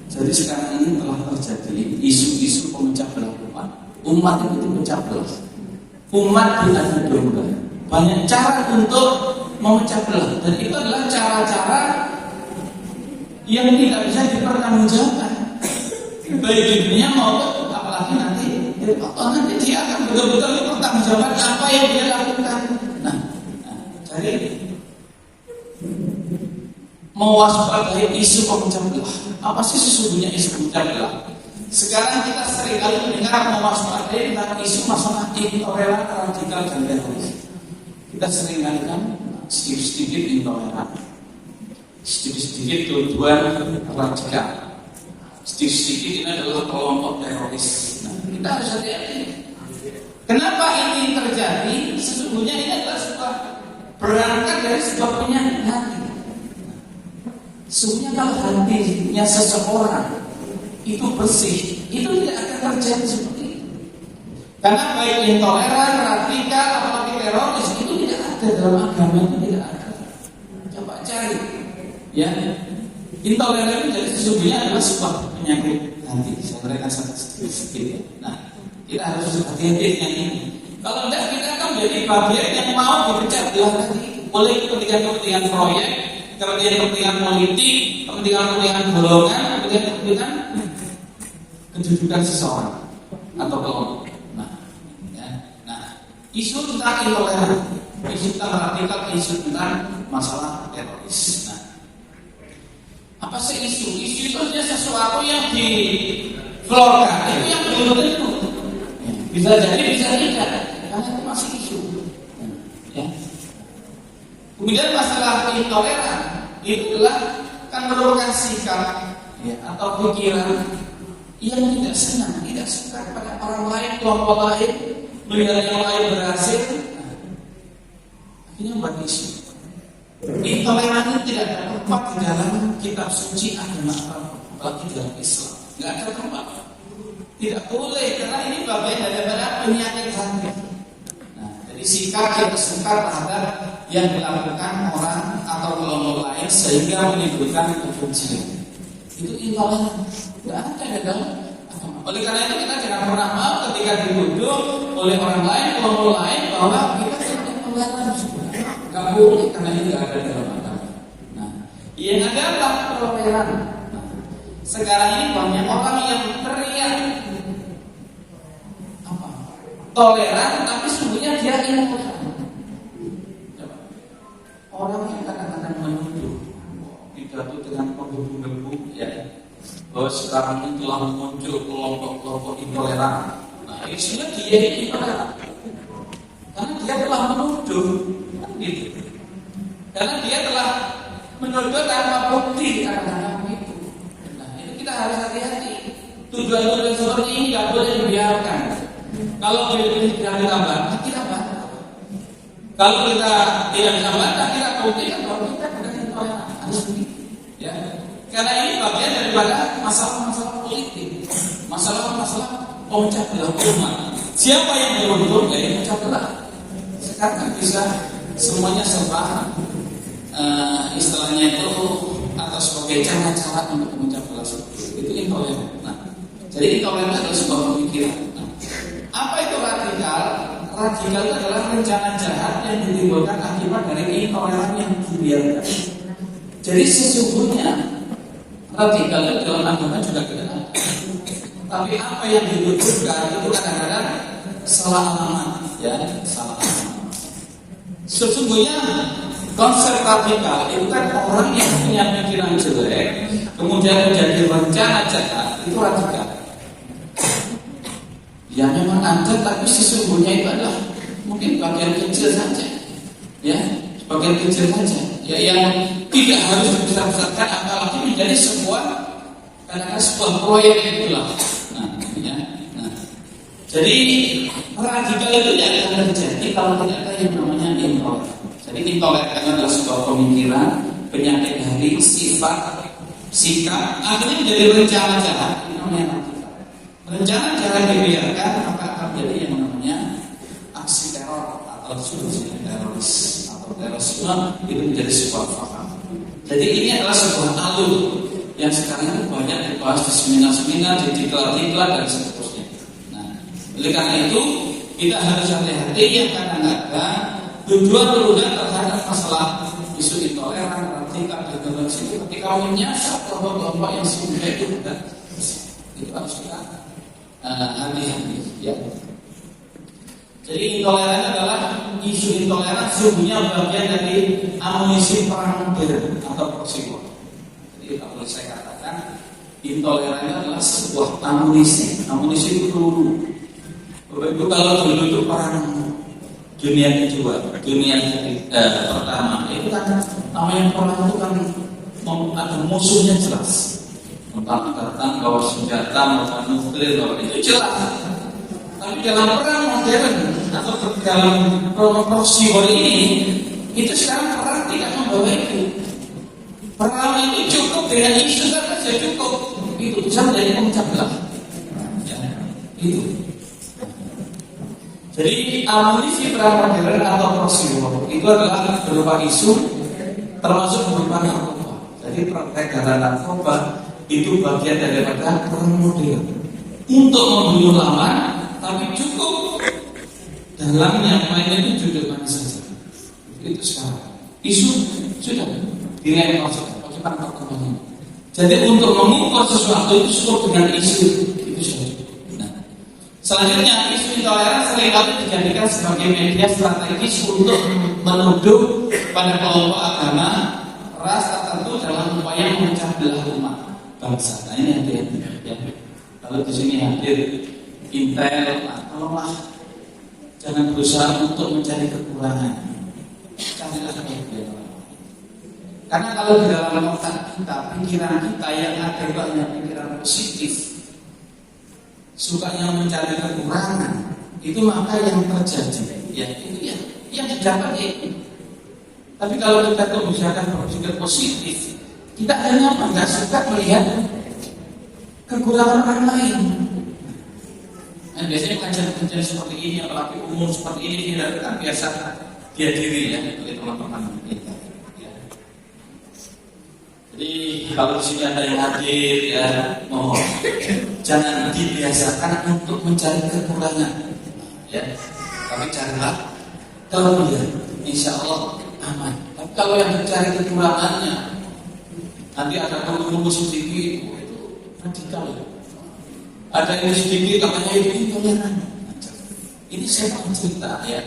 Jadi sekarang ini telah terjadi isu-isu pemecah belah umat. Umat itu pecah belah. Umat diadu domba. Banyak cara untuk memecah belah, dan itu adalah cara-cara yang tidak bisa dipertanggungjawabkan baik di dunia maupun apalagi nanti dia akan betul-betul dipertanggungjawabkan apa yang dia lakukan. Jadi mewaspadai isu pemecah belah. Apa sih sesungguhnya isu pemecah belah? Sekarang kita seringkali mendengar mewaspadai tentang isu masalah intoleran, radikal dan teroris. Kita seringkali kan sedikit-sedikit intoleran, sedikit-sedikit tuduhan radikal, sedikit-sedikit ini adalah kelompok teroris. Kita harus hati-hati. Kenapa ini terjadi? Sesungguhnya ini adalah sebuah berangkat dari sebuah penyakit hati. Sesungguhnya kalau hatinya seseorang itu bersih, itu tidak akan terjadi seperti itu. Karena baik intoleran, radikal, apalagi teroris itu tidak ada dalam agama, itu tidak ada. Coba cari, ya. Intoleran itu jadi sesungguhnya adalah sebuah penyakit hati. Saya berikan sedikit. Nah, kita harus hati-hati dengan ini. Kalau tidak kita akan menjadi bagian yang mau dipecah belah tadi oleh kepentingan-kepentingan proyek, kepentingan politik, kepentingan golongan, kepentingan kedudukan seseorang atau kelompok. Isu tentang intoleran, isu tentang radikal, isu tentang masalah teroris. Apa sih isu? Isu itu hanya sesuatu yang diflorkan, itu yang belum tentu. Bisa jadi, bisa tidak, karena itu masih isu. Ya. Kemudian masalah intoleran itu adalah kan merupakan sikap atau pikiran yang tidak senang, tidak suka pada orang lain, kelompok lain, melihat yang lain berhasil, akhirnya buat isu. Intoleran itu tidak ada tempat di dalam kitab suci agama apalagi dalam Islam. Tidak ada tempat. Tidak boleh, karena ini bagian daripada penyakit hati. Jadi sikap yang suka terhadap yang dilakukan orang atau kelompok lain sehingga menimbulkan kebencian. Itu intoleran. Tidak ada dalam agama. Oleh karena itu kita jangan pernah mau ketika dituduh oleh orang lain, kelompok lain bahwa kita tidak intoleran. Tidak boleh, karena ini tidak ada dalam agama. Yang ada adalah toleran. Sekarang ini banyak orang yang teriak toleran, tapi sesungguhnya dia intoleran. Orang yang kadang-kadang menuduh pidato dengan menggebu-gebu, ya, bahwa sekarang ini telah muncul kelompok-kelompok intoleran. Isinya dia ini intoleran, karena dia telah menuduh, gitu. Karena dia telah menuduh tanpa bukti kadang-kadang itu. Itu kita harus hati-hati. Tujuan-tujuan seperti ini tidak boleh dibiarkan. Kalau kita tidak bantah, kita bantah. Kalau kita tidak bisa bantah, kita buktikan bahwa kita bukan intoleran. Harus begitu, ya. Karena ini bagian daripada masalah-masalah politik, masalah-masalah pemecah belah umat. Siapa yang beruntung dari pecah belah? Sekarang bisa semuanya serba istilahnya itu atau sebagai cara-cara untuk memecah belah itu intoleran. Jadi intoleran adalah sebuah pemikiran. Apa itu radikal? Radikal itu adalah rencana jahat yang ditimbulkan akibat dari intoleran yang dibiarkan. Jadi sesungguhnya radikal itu dalam agama juga tidak ada. Tapi apa yang ditujukan itu kadang-kadang salah alamat, ya, salah alamat. Sesungguhnya konsep radikal itu kan orang yang punya pikiran jelek, kemudian menjadi rencana jahat, itu radikal. Ya memang ada, tapi sesungguhnya itu adalah mungkin bagian kecil saja, ya, bagian kecil saja, ya, yang tidak harus dibesar-besarkan, apalagi menjadi kadang-kadang sebuah proyek itulah. Jadi radikal itu tidak akan terjadi kalau tidak ada yang namanya intoleran. Jadi intoleran adalah sebuah pemikiran, penyakit dari sifat, sikap, akhirnya menjadi rencana jahat. Ini namanya radikal. Rencana jahat dibiarkan, maka akan menjadi yang namanya aksi teror atau solusi teroris atau terorisme, itu menjadi sebuah faham. Jadi ini adalah sebuah alur yang sekarang banyak dibahas di seminar-seminar, di diklat-diklat dan seterusnya. Oleh karena itu kita harus hati-hati yang kadang-kadang tujuan berundang terhadap masalah isu intoleran, radikal, dan toleransi ketika menyasar kelompok-kelompok yang sebenarnya itu bukan, itu harus kita hati-hati, ya. Jadi intoleran adalah isu intoleran sesungguhnya bagian dari amunisi perang modern atau proxy war. Jadi kalau saya katakan intoleran adalah sebuah amunisi peluru. Itu kalau dulu itu perang dunia kedua, dunia pertama, itu kan namanya perang itu kan ada musuhnya jelas. Tentang bawa senjata, bawa nuklir, itu jelas. Tapi dalam perang modern atau dalam proxy war ini, itu sekarang perang tidak membawa itu. Perang itu cukup dengan isu saja cukup. Itu bisa menjadi pemecah belah. Itu. Jadi amunisi perang modern atau proxy war itu adalah berupa isu, termasuk berupa narkoba. Jadi peredaran narkoba itu bagian daripada perang modern untuk membunuh lawan, tapi cukup dalamnya mainnya itu judul manis saja. Itu sekarang isu sudah dilihat masuk perang narkoba. Jadi untuk mengukur sesuatu itu cukup dengan isu itu sudah. Selanjutnya, isu intoleran seringkali dijadikan sebagai media strategis untuk menuduh pada kelompok agama, ras tertentu dalam upaya memecah belah umat bangsa. Nah ini hati-hati, ya. Kalau di sini hadir Intel, tolonglah jangan berusaha untuk mencari kekurangan. Carilah kelebihan. Karena kalau di dalam otak kita, pikiran kita yang ada itu hanya pikiran positif, sukanya mencari kekurangan, itu maka yang terjadi, ya itu ya yang didapat itu. Tapi kalau kita kebijakan berpikir positif, kita hanya nggak suka melihat kekurangan orang lain. Nah, biasanya kajian-kajian seperti ini, apalagi umum seperti ini, tidak kan biasa dihadiri ya oleh teman-teman kita. Ya. Jadi kalau di sini ada yang hadir, ya mohon jangan dibiasakan untuk mencari kekurangan, ya. Tapi carilah kelebihan, insya Allah aman. Tapi kalau yang mencari kekurangannya, nanti ada perlu sedikit, itu radikal. Ada yang sedikit, katanya itu intoleran. Ini saya mau cerita, ya.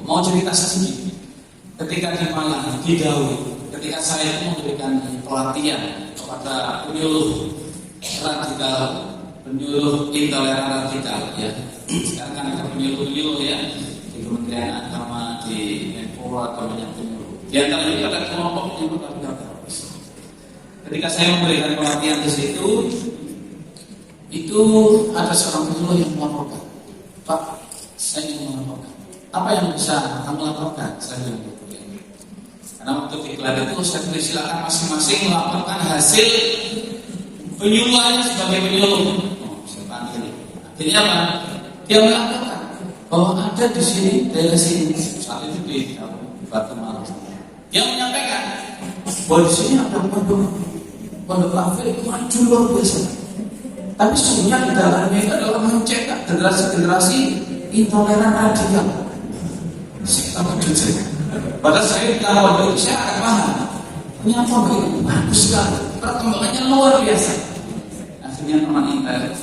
Mau cerita sedikit. Ketika di Malang, di Daud, ketika saya memberikan pelatihan kepada penyuluh radikal, penyuluh intoleran radikal, ya. Sekarang kan ada penyuluh ya di Kementerian Agama, di Menpora atau banyak penyuluh. Di antara itu ada kelompok penyuluh radikal teroris. Ketika saya memberikan pelatihan di situ, itu ada seorang penyuluh yang melaporkan, Pak, saya ingin melaporkan. Apa yang bisa kamu laporkan? Saya bilang gitu. Karena waktu diklat itu saya tulis silakan masing-masing melaporkan hasil penyuluhannya sebagai penyuluh. Saya panggil. Akhirnya apa? Dia melaporkan bahwa ada di sini daerah sini saat itu di Batu Malang. Dia menyampaikan bahwa di sini ada pondok kafir itu maju luar biasa. Tapi sesungguhnya di dalamnya itu adalah mencetak generasi-generasi intoleran radikal. Saya tahu jujur. Padahal saya di pondok itu saya akan paham. Ternyata begitu bagus sekali, perkembangannya luar biasa. Akhirnya teman Intel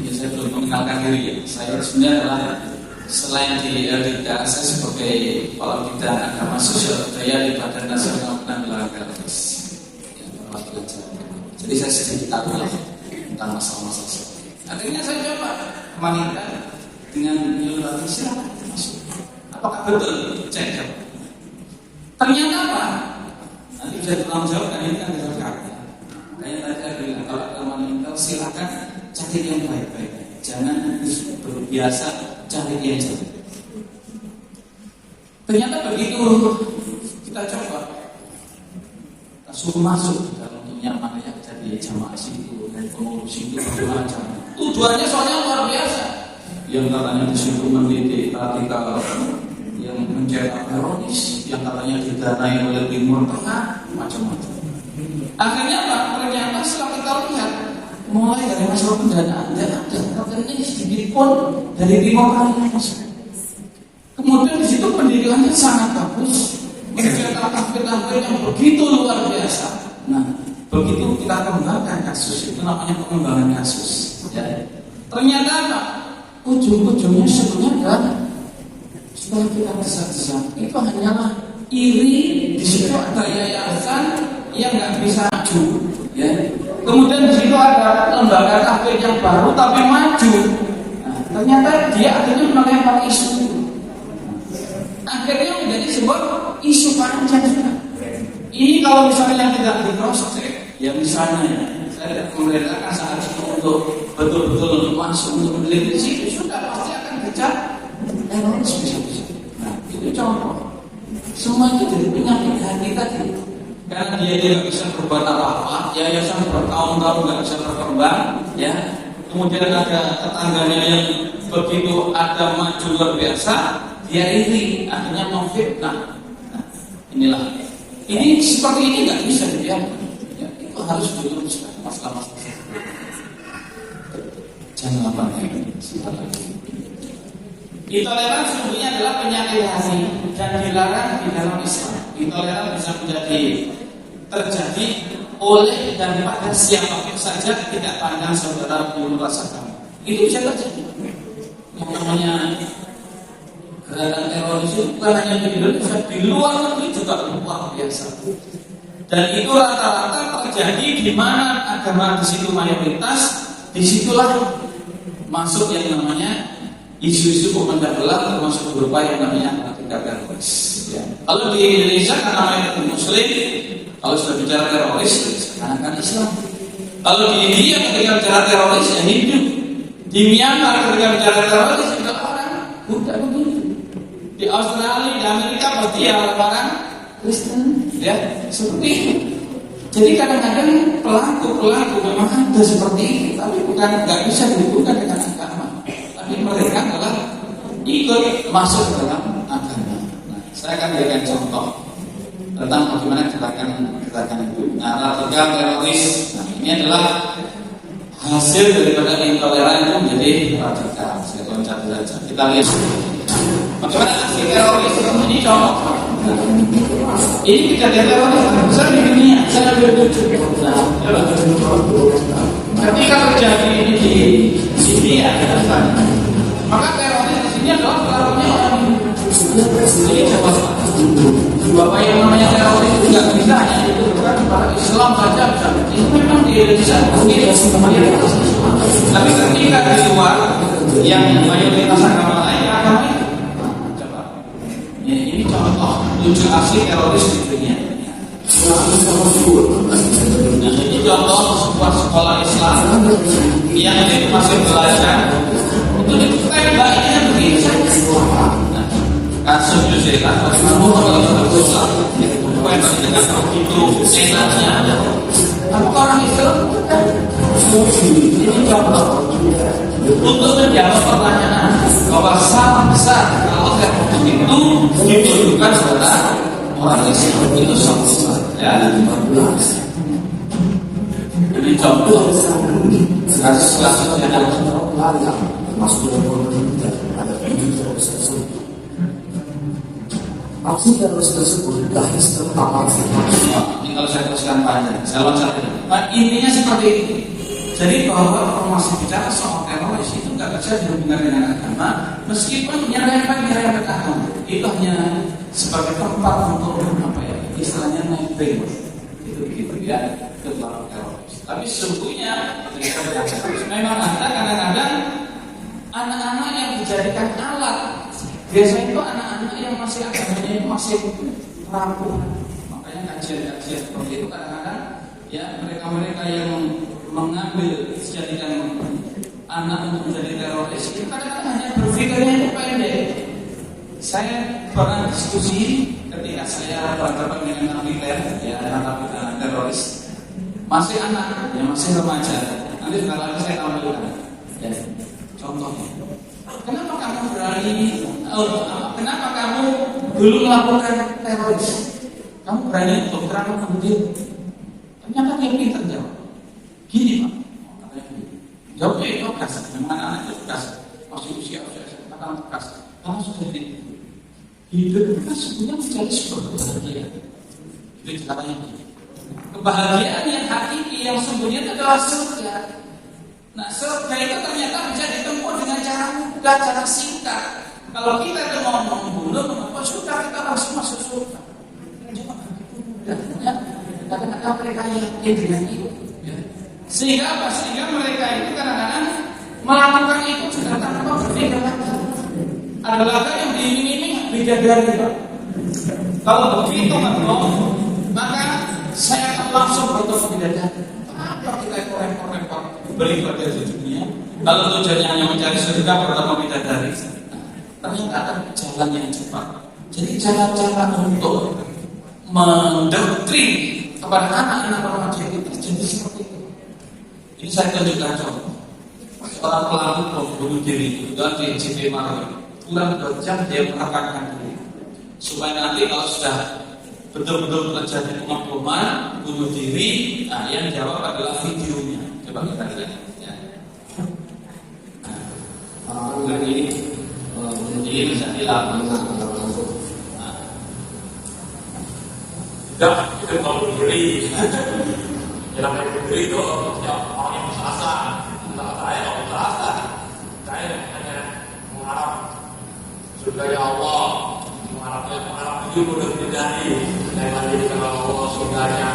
Ya, saya belum mengenalkan diri ya. Saya sebenarnya adalah selain di LDK, saya sebagai kepala bidang agama sosial budaya di Badan Nasional Penanggulangan Teroris. Ya, perwakilan Jawa. Jadi saya sedikit tahu lah tentang masalah-masalah seperti ini. Akhirnya saya coba meminta dengan menyuruh silakan masuk. Apakah betul? Cek. Ternyata apa? Nanti bisa bertanggung jawab kan ini kan direkam. Makanya tadi saya bilang kalau kamu minta silakan cari yang baik-baik. Jangan berbiasa cari yang jelek. Ternyata begitu kita coba, kita suruh masuk dalam nyaman yang jadi jamaah situ dan pengurus itu macam. Tujuannya soalnya luar biasa. Yang katanya di situ mendidik radikal, yang mencetak teroris, yang katanya didanai oleh Timur Tengah, macam-macam. Akhirnya apa? Ternyata setelah kita lihat, mulai dari masalah pendanaan dan ada ini sedikit pun dari Timur Tengah masuk. Kemudian di situ pendidikannya sangat bagus, mencetak kafir-kafir yang begitu luar biasa. Nah, begitu kita kembangkan kasus itu namanya pengembangan kasus. Ya. Ternyata apa? Ujung-ujungnya sebenarnya adalah setelah kita besar-besar itu hanyalah iri. Di situ ada yayasan yang nggak bisa maju, ya. Kemudian di situ ada lembaga kafir yang baru tapi maju. Nah, ternyata dia akhirnya melempar isu. Akhirnya menjadi sebuah isu panjang juga. Ini kalau misalnya tidak di cross check, ya misalnya ya, saya memerintahkan saat itu untuk betul-betul masuk untuk meneliti situ sudah pasti akan kejar teroris bisa-bisa. Nah, itu contoh. Semua itu dari penyakit hati tadi. Karena dia tidak bisa berbuat apa-apa, yayasan bertahun-tahun nggak bisa berkembang, ya. Kemudian ada tetangganya yang begitu ada maju luar biasa, dia iri, akhirnya memfitnah. Nah, inilah. Ini seperti ini nggak bisa dibiarkan. Ya, itu harus diluruskan masalah-masalah. Jangan apa intoleran sesungguhnya adalah penyakit hati dan dilarang di dalam Islam. Intoleran bisa terjadi oleh dan pada siapapun saja, tidak pandang saudara dulu rasa kamu. Itu bisa terjadi. Yang namanya gerakan teroris itu bukan hanya di Indonesia, di luar negeri juga luar biasa. Dan itu rata-rata terjadi di mana agama di situ mayoritas, disitulah masuk yang namanya isu-isu pemecah belah, termasuk berupa yang namanya radikal teroris. Ya. Kalau di Indonesia karena mayoritas Muslim, kalau sudah bicara teroris, seakan-akan Islam. Kalau di India ketika bicara teroris ya Hindu. Di Myanmar ketika bicara teroris juga orang Buddha begitu. Di Australia, di Amerika pasti ya orang Kristen, ya seperti itu. Jadi kadang-kadang pelaku memang ada seperti itu, tapi bukan nggak bisa dihubungkan dengan agama. Tapi mereka adalah ikut masuk dalam agama. Nah, saya akan berikan contoh tentang bagaimana gerakan itu. Nah, radikal teroris, nah, ini adalah hasil daripada intoleran itu menjadi radikal. Saya loncat saja. Kita lihat bagaimana aksi teroris ini contoh. Ini kejadian teroris terbesar di dunia. Saya ambil ketika terjadi ini di India, maka teroris di sini adalah pelakunya orang ini coba. Bapak yang namanya teroris itu nggak bisa hanya itu bukan para Islam saja bisa. Itu memang di Indonesia mungkin mayoritas Islam. Tapi ketika di luar yang mayoritas agama lain agama itu, coba. Ya, ini contoh 7 aksi teroris di dunia. Nah, ini contoh sebuah sekolah Islam yang masih belajar. Itu baiknya begini saja. Kasus Yusuf dengan begitu enaknya. Apakah orang Islam? Ini contoh untuk menjawab pertanyaan bahwa salah besar kalau teroris itu ditujukan kepada orang Islam itu salah besar. Ya, ini contoh kasus-kasus yang ada masuk dalam aksi teroris tersebut dahis terutama. Ini kalau saya teruskan panjang, saya loncat. Nah, intinya seperti ini. Jadi bahwa kalau masih bicara soal teroris itu nggak bisa dihubungkan dengan agama, meskipun nyerempet agama. Itu hanya sebagai tempat untuk apa ya, istilahnya nebeng, itu gitu ya, ke kelompok teroris. Tapi sesungguhnya memang ada kadang-kadang anak-anak yang dijadikan alat. Biasanya itu anak-anak yang masih agamanya itu masih rapuh. Makanya kajian-kajian seperti itu kadang-kadang ya mereka-mereka yang mengambil dijadikan anak untuk menjadi teroris itu kadang-kadang hanya berpikirnya itu pendek. Saya pernah diskusi ketika saya berhadapan dengan militer, ya narapidana teroris, masih anak, ya masih remaja. Nanti sebentar lagi saya tampilkan. Ya, contohnya, kenapa kamu berani? Kenapa kamu dulu melakukan teroris? Kamu berani untuk terang kemudian? Ternyata dia pintar jawab. Gini Pak, jawabnya itu kasar. Memang anak itu kasar. Masih usia tahun kasar. Karena sudah hidup kita sebenarnya menjadi sebuah kebahagiaan. Itu caranya. Kebahagiaan yang hakiki yang sesungguhnya itu adalah surga. Nah surga itu ternyata bisa ditempuh dengan cara mudah, cara singkat. Kalau kita itu mau membunuh, surga kita langsung masuk surga. Cuma kadang-kadang mereka yakin dengan itu. Sehingga apa? Sehingga mereka itu kadang-kadang melakukan itu juga tanpa berpikir lagi. Adalah yang diiming-iming bidadari. Kalau begitu maka saya akan langsung bertemu bidadari. Apa kita repot-repot beli pada dunia? Kalau tujuannya hanya mencari surga bertemu bidadari, ternyata akan jalan yang cepat. Jadi cara-cara untuk mendoktrin kepada anak-anak remaja itu terjadi seperti itu. Ini saya tunjukkan contoh. Seorang pelaku bom bunuh diri itu di JP Marga. Kurang 2 jam dia merasakan diri. Supaya nanti kalau sudah betul-betul terjadi pengeboman, bunuh diri, nah yang jawab adalah videonya. Coba kita lihat. Ya. Orang ini bunuh diri bisa dilakukan. Tidak, itu mau bunuh diri. Yang namanya bunuh diri itu ya orang yang berasa. Entah saya kalau berasa, saya hanya mengharap surga ya Allah, mengharap itu mudah terjadi. Saya lagi dikenal Allah surganya.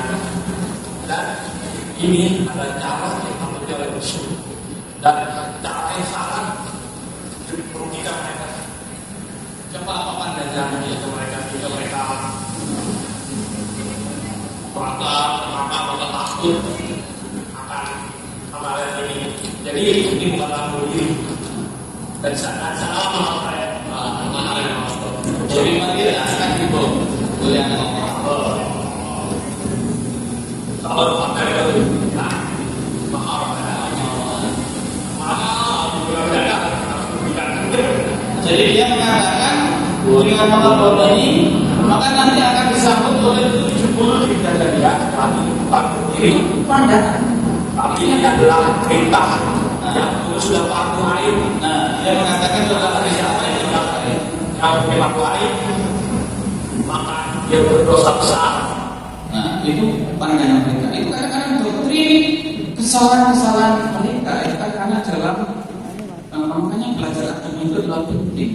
Dan ini ada cara yang tampaknya oleh Rasul. Dan cara yang sangat merugikan mereka. Coba apa pandangan itu mereka juga mereka merasa takut akan amalan ini. Jadi ini bukan bunuh diri. Dan sangat saya jadi mati akan dibom oleh anak kalau pakai itu jadi dia mengatakan dengan mengebom ini maka nanti akan disambut oleh 70 bidadari ya. Ini pandangan tapi ini adalah perintah yang sudah fardu ain. Nah dia mengatakan sudah siapa yang yang melakukan maka dia berdosa besar. Nah itu pandangan mereka. Itu kadang-kadang doktrin kesalahan-kesalahan mereka itu kadang-kadang dalam makanya belajar agama itu adalah penting.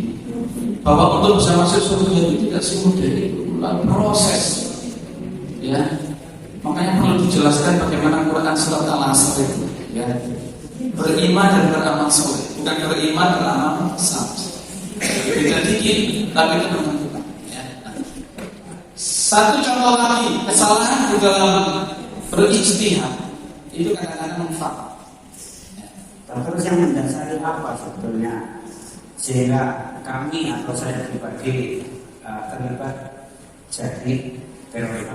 Bahwa untuk bisa masuk surga itu tidak semudah itu, melalui proses. Ya, makanya perlu dijelaskan bagaimana Quran surat Al-Asr itu. Ya, beriman dan beramal soleh, bukan beriman beramal saleh. Beda dikit, tapi itu menentukan. Ya. Satu contoh lagi, kesalahan di dalam berijtihad itu kadang-kadang fatal. Terus yang mendasari apa sebetulnya sehingga kami atau saya pribadi terlibat jadi PWK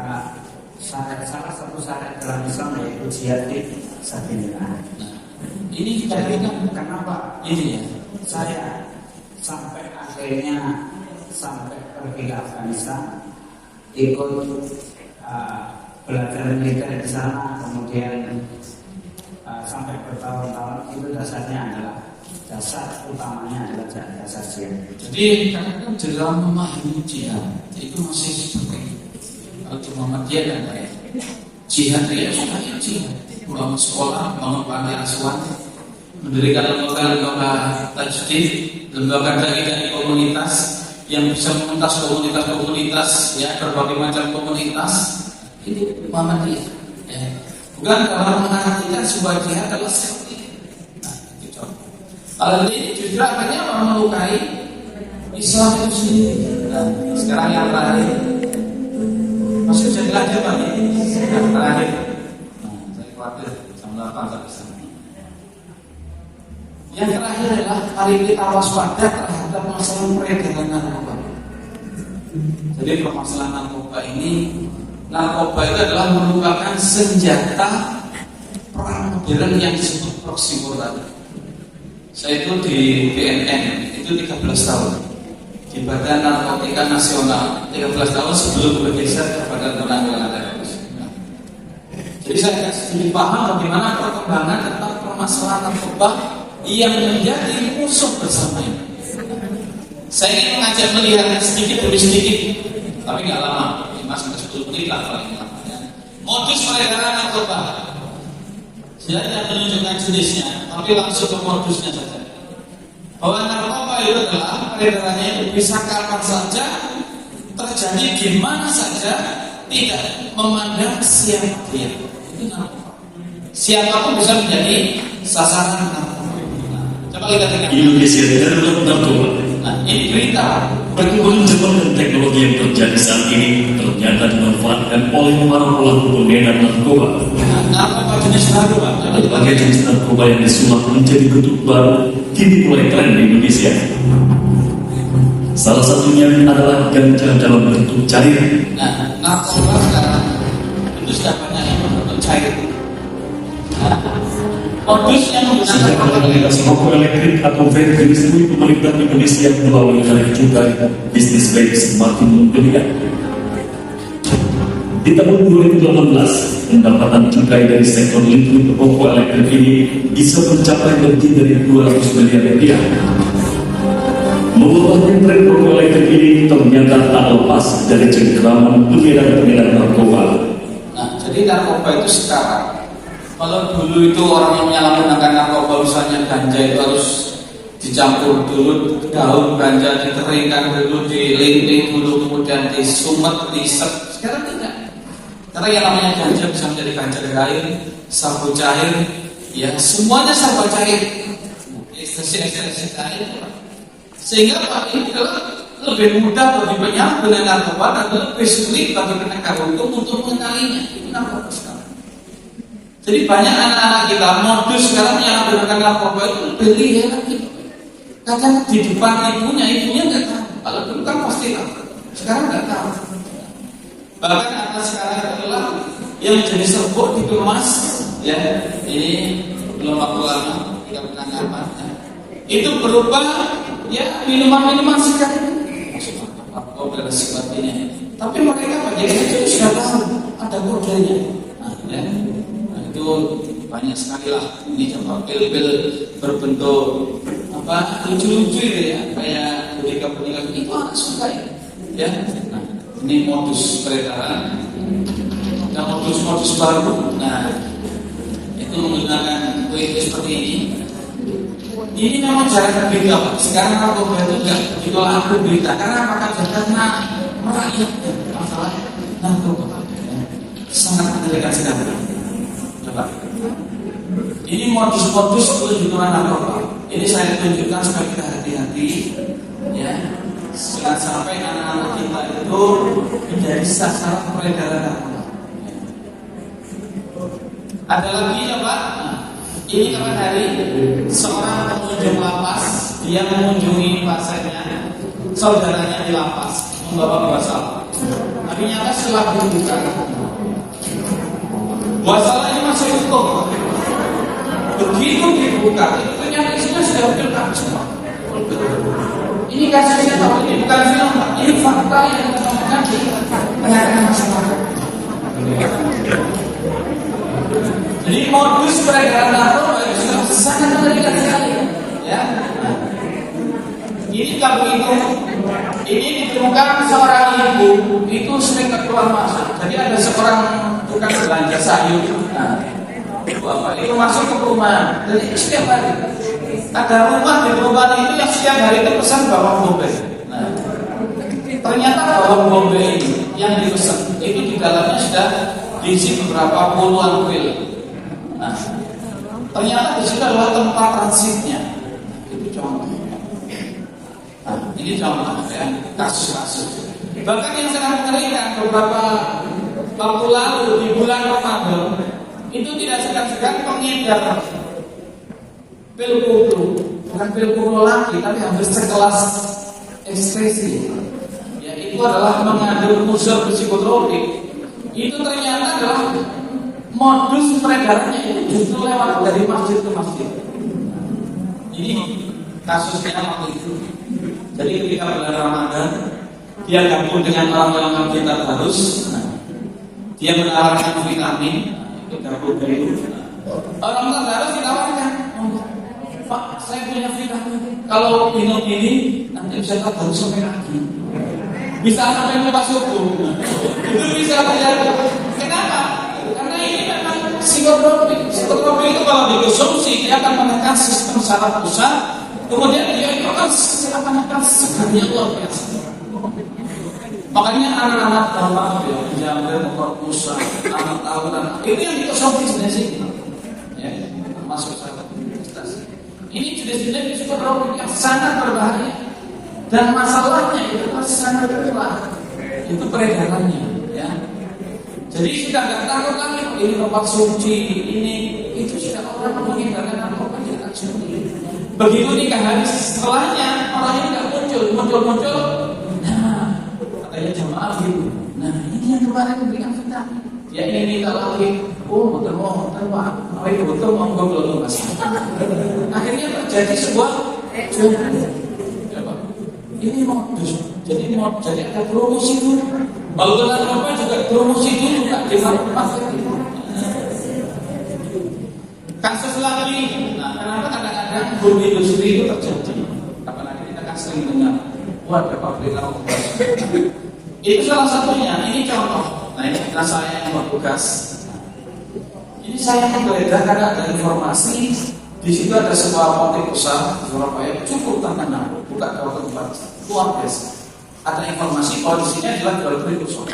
salah satu syarat dalam Islam yaitu jihad sabilillah. Ini kita berikan kenapa? Ini ya. Saya sampai akhirnya sampai pergi ke Afghanistan ikut belajar militer di sana kemudian sampai bertahun-tahun itu dasarnya adalah dasar utamanya adalah dasar jihad. Jadi kadang-kadang dalam memahami jihad itu masih seperti kalau Muhammadiyah dan jihad ya sudah jihad. membangun sekolah, membangun panti asuhan, mendirikan lembaga-lembaga tajdid, lembaga dai komunitas yang bisa mengentas komunitas-komunitas, ya, berbagai macam komunitas. Ini Muhammadiyah, ya. Bukan kalau mengartikan sebuah jihad adalah seperti ini. Nah, itu contoh. Kalau ini justru akhirnya melukai Islam itu sendiri. Nah, sekarang yang terakhir, masih bisa dilanjutkan ya? Yang terakhir, nah, saya khawatir jam 8 sampai sana. Yang terakhir adalah mari kita waspada terhadap masalah peredaran narkoba. Jadi permasalahan narkoba itu adalah merupakan senjata perang modern yang disebut proxy war tadi. Saya itu di BNN itu 13 tahun di Badan Narkotika Nasional, 13 tahun sebelum bergeser ke Badan Penanggulangan Teroris. Jadi saya sedikit paham bagaimana perkembangan tentang permasalahan narkoba yang menjadi musuh bersama ini. Saya ingin mengajak melihat sedikit demi sedikit, tapi nggak lama, 5-10 menit lah paling lama. Ya. Modus peredaran narkoba. Saya tidak menunjukkan jenisnya, tapi langsung ke modusnya saja. Bahwa narkoba itu adalah peredarannya itu bisa kapan saja, terjadi di mana saja, tidak memandang siapa dia. Itu narkoba. Siapapun bisa menjadi sasaran narkoba. Coba kita dengar. Indonesia darurat narkoba. Nah, ini berita. Perkembangan cepat dan teknologi yang terjadi saat ini ternyata dimanfaatkan oleh para pelaku pengedar narkoba. Narkoba jenis baru, Pak. Berbagai jenis narkoba yang disulap menjadi bentuk baru kini mulai tren di Indonesia. Salah satunya adalah ganja dalam bentuk cair. Nah, narkoba sekarang itu sudah banyak yang berbentuk cair. Modus yang Sejak menggunakan legalitas rokok elektrik atau vape diresmikan pemerintah Indonesia melalui tarif cukai, bisnis vape semakin menggeliat. Di tahun 2018, pendapatan cukai dari sektor listrik rokok elektrik ini bisa mencapai lebih dari 200 miliar rupiah. Mengubahnya tren rokok elektrik ini ternyata tak lepas dari cengkraman pengedar narkoba. Nah, jadi narkoba itu sekarang, kalau dulu itu orang yang menyalahgunakan narkoba, misalnya ganja itu harus dicampur dulu daun ganja, dikeringkan dulu, dilinting dulu, kemudian disumet, disep. Sekarang tidak. Karena yang namanya ganja bisa menjadi ganja cair, sabu cair, ya semuanya sabu cair, ekstasi cair. Sehingga Pak ini lebih mudah bagi penyalahguna narkoba dan lebih sulit bagi penegak hukum untuk mengenalinya. Itu narkoba sekarang. Jadi banyak anak-anak kita modus sekarang yang menggunakan narkoba itu lebih liar lagi. Kadang di depan ibunya nggak tahu. Kalau dulu kan pasti tahu. Sekarang nggak tahu. Bahkan anak sekarang adalah yang jenis serbuk dikemas, ya ini belum waktu lama kita penangkapan. Ya. Itu berupa ya minuman segar, narkoba dan sebagainya. Tapi mereka bagi itu sudah tahu ada kodenya. Ya. Itu banyak sekali lah. Ini contoh pil-pil berbentuk apa lucu-lucu itu ya, kayak boneka itu anak suka ya. Nah, ini modus peredaran dan modus baru. Nah, itu menggunakan kulit seperti ini. Ini memang cara berbeda, Pak. Sekarang narkoba itu enggak begitu laku berita karena apakah karena merakyat masalah narkoba sangat mengerikan sekali. Ini modus-modus penjualan narkoba. Ini saya tunjukkan supaya kita hati-hati, ya. Jangan sampai anak-anak kita itu menjadi sasaran peredaran narkoba. Ada lagi ya Pak. Ini kapan hari seorang pengunjung lapas, dia mengunjungi pasiennya, saudaranya di lapas, membawa masalah. Tapi nyata setelah dibuka, masalah ini masih utuh. Begitu dibuka, itu ternyata isinya sudah lengkap semua. Ini kasusnya tahu, ini bukan film, Pak. Ini fakta yang ditemukan di penanganan masyarakat. Jadi modus peredaran narkoba itu sudah sangat mengerikan sekali, ya. Ini kalau ini ditemukan seorang ibu itu sering keluar masuk. Jadi ada seorang tukang belanja sayur. Nah, itu masuk ke perumahan. Jadi setiap hari ada rumah di perumahan itu yang setiap hari itu pesan bawang bombay. Nah, ternyata bawang bombay ini yang dipesan itu di dalamnya sudah diisi beberapa puluhan kuil. Nah, ternyata di situ adalah tempat transitnya. Itu contoh. Nah, ini contoh ya, kasus-kasus. Bahkan yang sangat mengerikan, beberapa waktu lalu di bulan Ramadan itu tidak segan-segan pengedar pil kudu, bukan pil kudu lagi, tapi hampir sekelas ekstasi. Ya, itu adalah mengandung unsur psikotropik. Itu ternyata adalah modus peredarannya itu justru lewat dari masjid ke masjid. Ini kasusnya waktu itu. Jadi ketika bulan Ramadan dia gabung dengan orang-orang kita terus, dia menawarkan vitamin, itu gabung dari itu. Orang terus ditawarkan, Pak, saya punya vitamin. Kalau minum ini nanti bisa terbaru sampai pagi, bisa sampai lepas subuh. Itu bisa terjadi. Kenapa? Karena ini memang psikotropik. Psikotropik itu kalau dikonsumsi dia akan menekan sistem saraf pusat. Kemudian dia itu akan menekan sebenarnya luar biasa. Makanya anak-anak dalam jamret, memperkosa, anak tahunan itu yang dikonsumsi sebenarnya ya, masuk saraf investasi. Ini jenis-jenis psikotropik yang sangat berbahaya dan masalahnya itu masih sangat berat. Itu peredarannya, ya. Jadi sudah nggak takut lagi ini tempat suci ini itu sudah orang menghindari narkoba tidak suci. Begitu nikah hari setelahnya orang ini nggak muncul. Nah, katanya jamaah gitu. Nah ini yang kemarin memberikan vitamin. Ya ini kita lagi. Oh betul Pak. Ayo betul mau belum mas. Akhirnya terjadi sebuah ini modus. Jadi ada promosi dulu. Kalau narkoba juga promosi dulu tak di market itu. Kasus lagi. Nah, kenapa kadang-kadang bom industri itu terjadi? Apalagi kita kan sering dengar, wah ada pabrik narkoba. Itu salah satunya. Ini contoh. Nah ini saya yang bertugas. Ini saya menggeledah karena ada informasi di situ ada sebuah pabrik usaha di Surabaya cukup terkenal, buka dua tempat luar biasa. Ada informasi bahwa di sini adalah jual glikosan.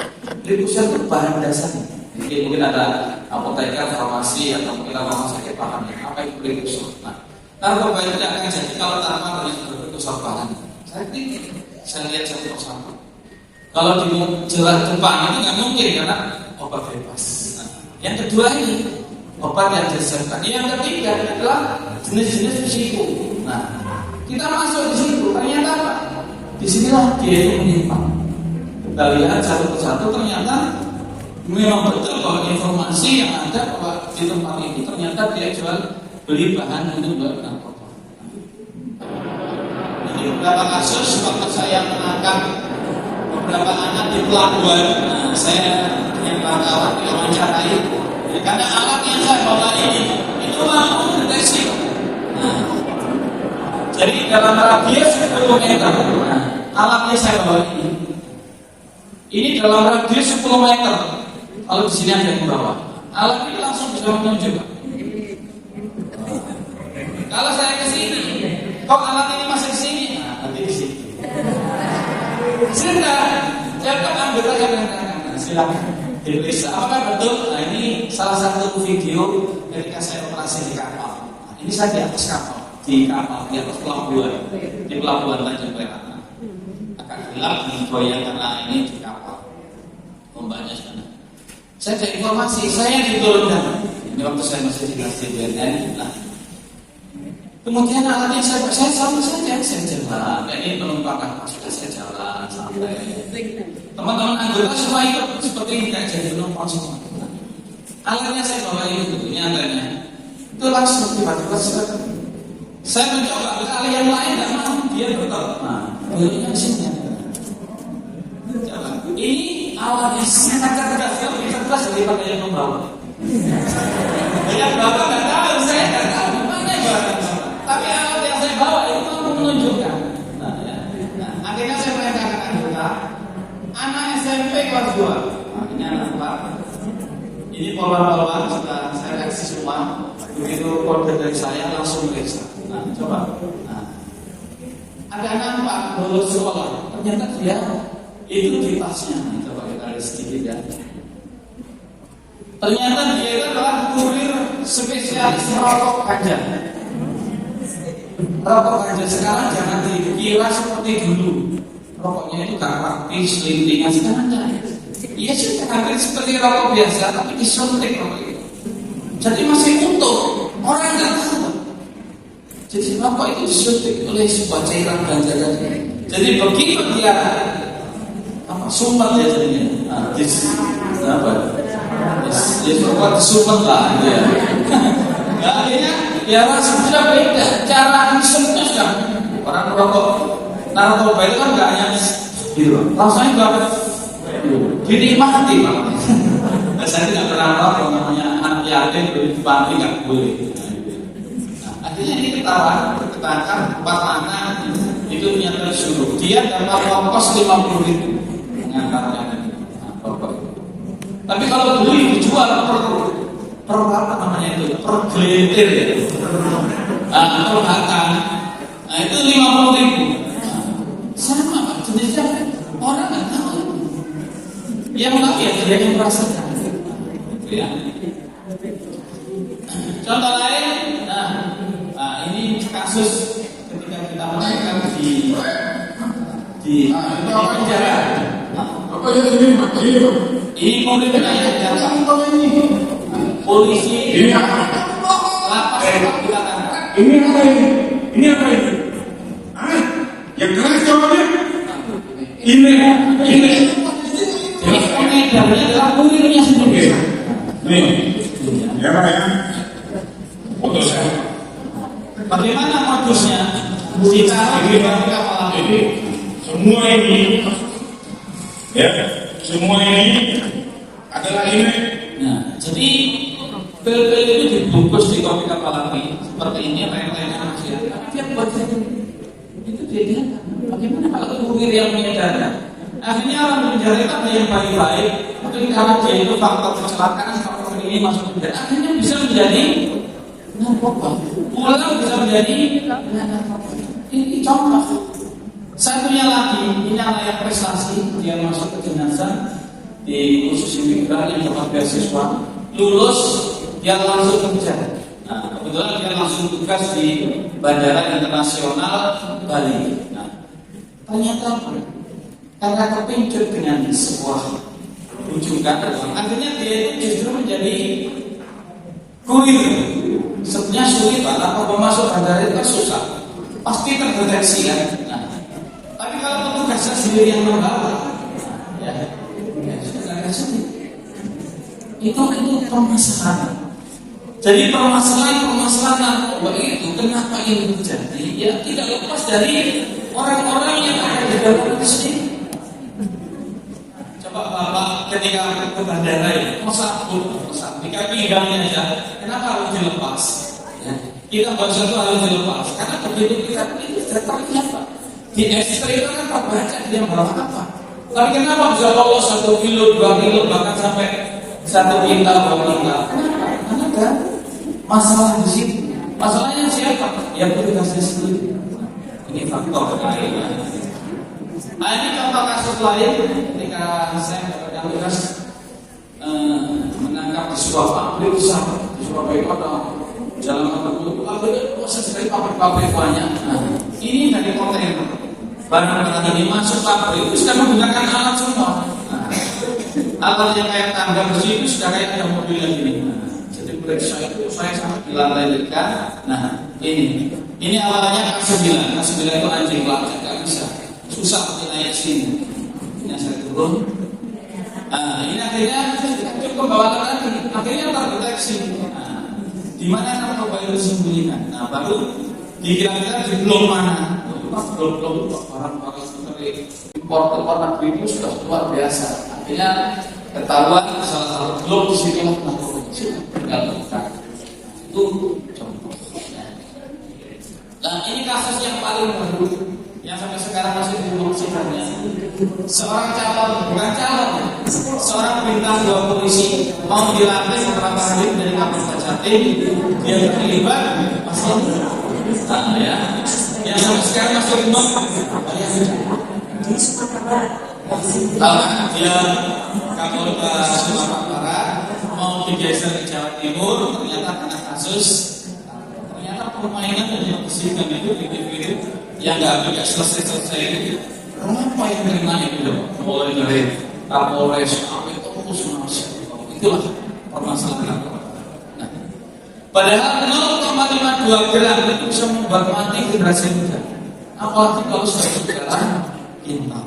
Glikosan itu bahan dasarnya. Mungkin ada apoteker, farmasi atau mungkin orang sakit paham apa itu glikosan. Nah, narkoba itu tidak akan jadi kalau tanpa adanya glikosan bahan. Saya lihat satu persatu. Kalau di jelas Jepang itu nggak mungkin karena obat bebas. Nah, yang kedua ini obat yang dihasilkan. Yang ketiga adalah jenis-jenis risiko. Nah, kita masuk di situ. Ternyata apa? Di sinilah dia itu menyimpang. Kita lihat satu persatu ternyata memang betul bahwa informasi yang ada bahwa di tempat ini ternyata dia jual beli bahan untuk jual narkoba. Ini beberapa kasus waktu saya menangkap beberapa anak di pelabuhan. Nah, saya yang kawan diwawancarai. Karena alat yang saya bawa ini itu mampu mendeteksi. Nah, jadi dalam radius 10 meter, alatnya saya bawa ini dalam radius 10 meter. Kalau di sini ada yang bawa, alat ini langsung bisa menunjuk. Kalau saya ke sini, kok alat ini masih di sini? Nah, nanti di sini. Sudah, cepat ambil aja dengan silakan. Diperiksa apakah betul? Nah ini salah satu video ketika saya operasi di kapal. Nah, ini saya di atas kapal, di atas pelabuhan, di pelabuhan Tanjung Perak. Agak gelap nih goyang karena ini di kapal. Ombaknya sana. Saya ada informasi, saya diturunkan. Ini waktu saya masih di BNN. Nah, kemudian alatnya saya sama saja, saya jalan. Ini penumpang kapal sudah saya jalan sampai. Teman-teman anggota semua ikut seperti ini kayak jadi penumpang semua. Alatnya saya bawa itu, ini alatnya. Itu langsung tiba-tiba saya mencoba kali yang lain nggak mau, dia betul. Nah, ini di sini. Ini alatnya sangat cerdas, lebih cerdas daripada yang membawa. Yang bawa nggak tahu, saya nggak tahu mana yang bawa. Tapi alat yang saya bawa itu menunjukkan. Nah, akhirnya saya menanyakan anggota. Anak SMP kelas 2. Nah, ini anak 4. Ini polwan-polwan sudah saya dikasih semua. Begitu kode dari saya langsung periksa. Nah, coba. Nah, ada anak Pak lulus sekolah, ternyata dia itu di tasnya. Coba kita lihat sedikit ya. Ternyata dia itu adalah kurir spesialis rokok ganja. Rokok ganja sekarang jangan dikira seperti dulu. Rokoknya itu gak praktis, lintingan sekarang jangan. Iya sih, hampir seperti rokok biasa, tapi disuntik rokok itu. Jadi masih utuh, orang nggak tahu. Jadi rokok itu disuntik oleh sebuah cairan ganja tadi. Jadi begitu dia sumpah ya jadinya. Apa? Ya rokok disumpah lah, ya. Akhirnya ya langsung sudah beda. Cara disumpah sudah orang rokok narkoba itu kan nggak hanya gitu, rasanya juga dinikmati malah. Saya tidak pernah tahu namanya anak yatim di panti nggak boleh. Nah, akhirnya ini ketahuan, ketangkap 4 anak itu ternyata suruh dia dapat ongkos 50.000 mengantarnya. Tapi kalau dulu dijual per apa namanya itu, per geletir ya, per batang. Nah itu 50.000. Sama Pak, jenisnya orang nggak tahu. Yang tahu ya dia yang merasakan. Ya. Contoh lain, nah ini kasus ketika kita menangkap di penjara. Apa yang ini? Ini mobil yang datang. Polisi. Ini apa? Lapas dikatakan. Ini apa ini? Ini apa ini? Yang keras jawabnya. Ini. Jadi pengedarnya adalah kurirnya sendiri. Nih. Ya Pak ya. Foto saya. Bagaimana modusnya? Ditaruh di bawah kapal. Jadi semua ini, ya, semua ini adalah ini. Nah, jadi pil-pil itu dibungkus di kopi kapal api seperti ini, lain-lainnya manusia. Dia buat itu dia. Bagaimana kalau kurir yang mengedarkan? Akhirnya orang penjara itu ada yang baik-baik, mungkin karena dia itu faktor kecelakaan, faktor ini masuk penjara, akhirnya bisa menjadi narkoba. Pulang bisa menjadi narkoba. Ini contoh. Satunya lagi, ini anak yang prestasi, dia masuk ke jenazah di khusus imigran yang dapat beasiswa, lulus, dia langsung kerja. Nah, kebetulan dia langsung tugas di Bandara Internasional Bali. Nah, ternyata karena kepincut dengan sebuah rujukan, akhirnya dia itu justru menjadi kurir. Sebenarnya sulit Pak, apa masuk bandara itu kan susah, pasti terdeteksi kan. Nah, tapi kalau petugasnya sendiri yang membawa, ya sudah agak sulit. Itu permasalahan. Jadi permasalahan narkoba itu kenapa ini terjadi? Ya tidak lepas dari orang-orang yang ada di dalam itu sendiri. Coba Bapak ketika ke bandara ya, masa di kaki pinggangnya aja, kenapa harus dilepas? Ya, kita bangsa itu harus dilepas, karena begitu kita itu terlihat Pak. Di X-ray itu kan tak baca dia berapa apa. Tapi kenapa bisa lolos 1 kilo, 2 kilo, bahkan sampai 1 kintal, 2 kintal? Kenapa? Karena ada masalah di situ. Masalahnya siapa? Yang petugasnya sendiri. Ini faktor lainnya. Nah ini contoh kasus lain ketika saya mendapatkan tugas menangkap di sebuah pabrik besar di Surabaya Kota, Jalan Ketemu. Pabriknya proses dari pabrik banyak. Nah, ini dari kontainer. Barang-barang ini masuk pabrik itu sudah menggunakan alat semua. Nah, alat yang kayak tangga besi itu sudah kayak ada mobil yang ini. Nah, jadi periksa itu saya sampai di lantai 3. Nah, ini awalnya K9 itu anjing pelacak, nggak bisa, susah untuk naik sini. Ini saya turun. Nah, ini akhirnya cukup bawa lagi, akhirnya terdeteksi. Nah, di mana narkoba itu disembunyikan? Nah, baru dikira-kira di blok mana? Blok barang-barang seperti impor negeri itu sudah luar biasa. Akhirnya ketahuan salah satu blok di situ narkoba tinggal bukan. Itu contoh. Nah, ini kasus yang paling baru yang sampai sekarang masih dibunuh sifatnya. Seorang calon, bukan calon, seorang bintang 2 polisi mau dilantik beberapa hari dari Kapolda Jatim, dia terlibat masih ya, yang sampai sekarang masih dibunuh. Tahu kan dia Kapolda Sumatera Barat mau digeser ke Jawa Timur, ternyata kena kasus, ternyata permainan yang dibersihkan itu video-video yang nggak selesai. Kenapa yang terima itu? Mulai dari Kapolres sampai terus itulah permasalahan. Nah, padahal 0,52 gram itu bisa membuat mati generasi muda. Apalagi kalau sudah berjalan intan.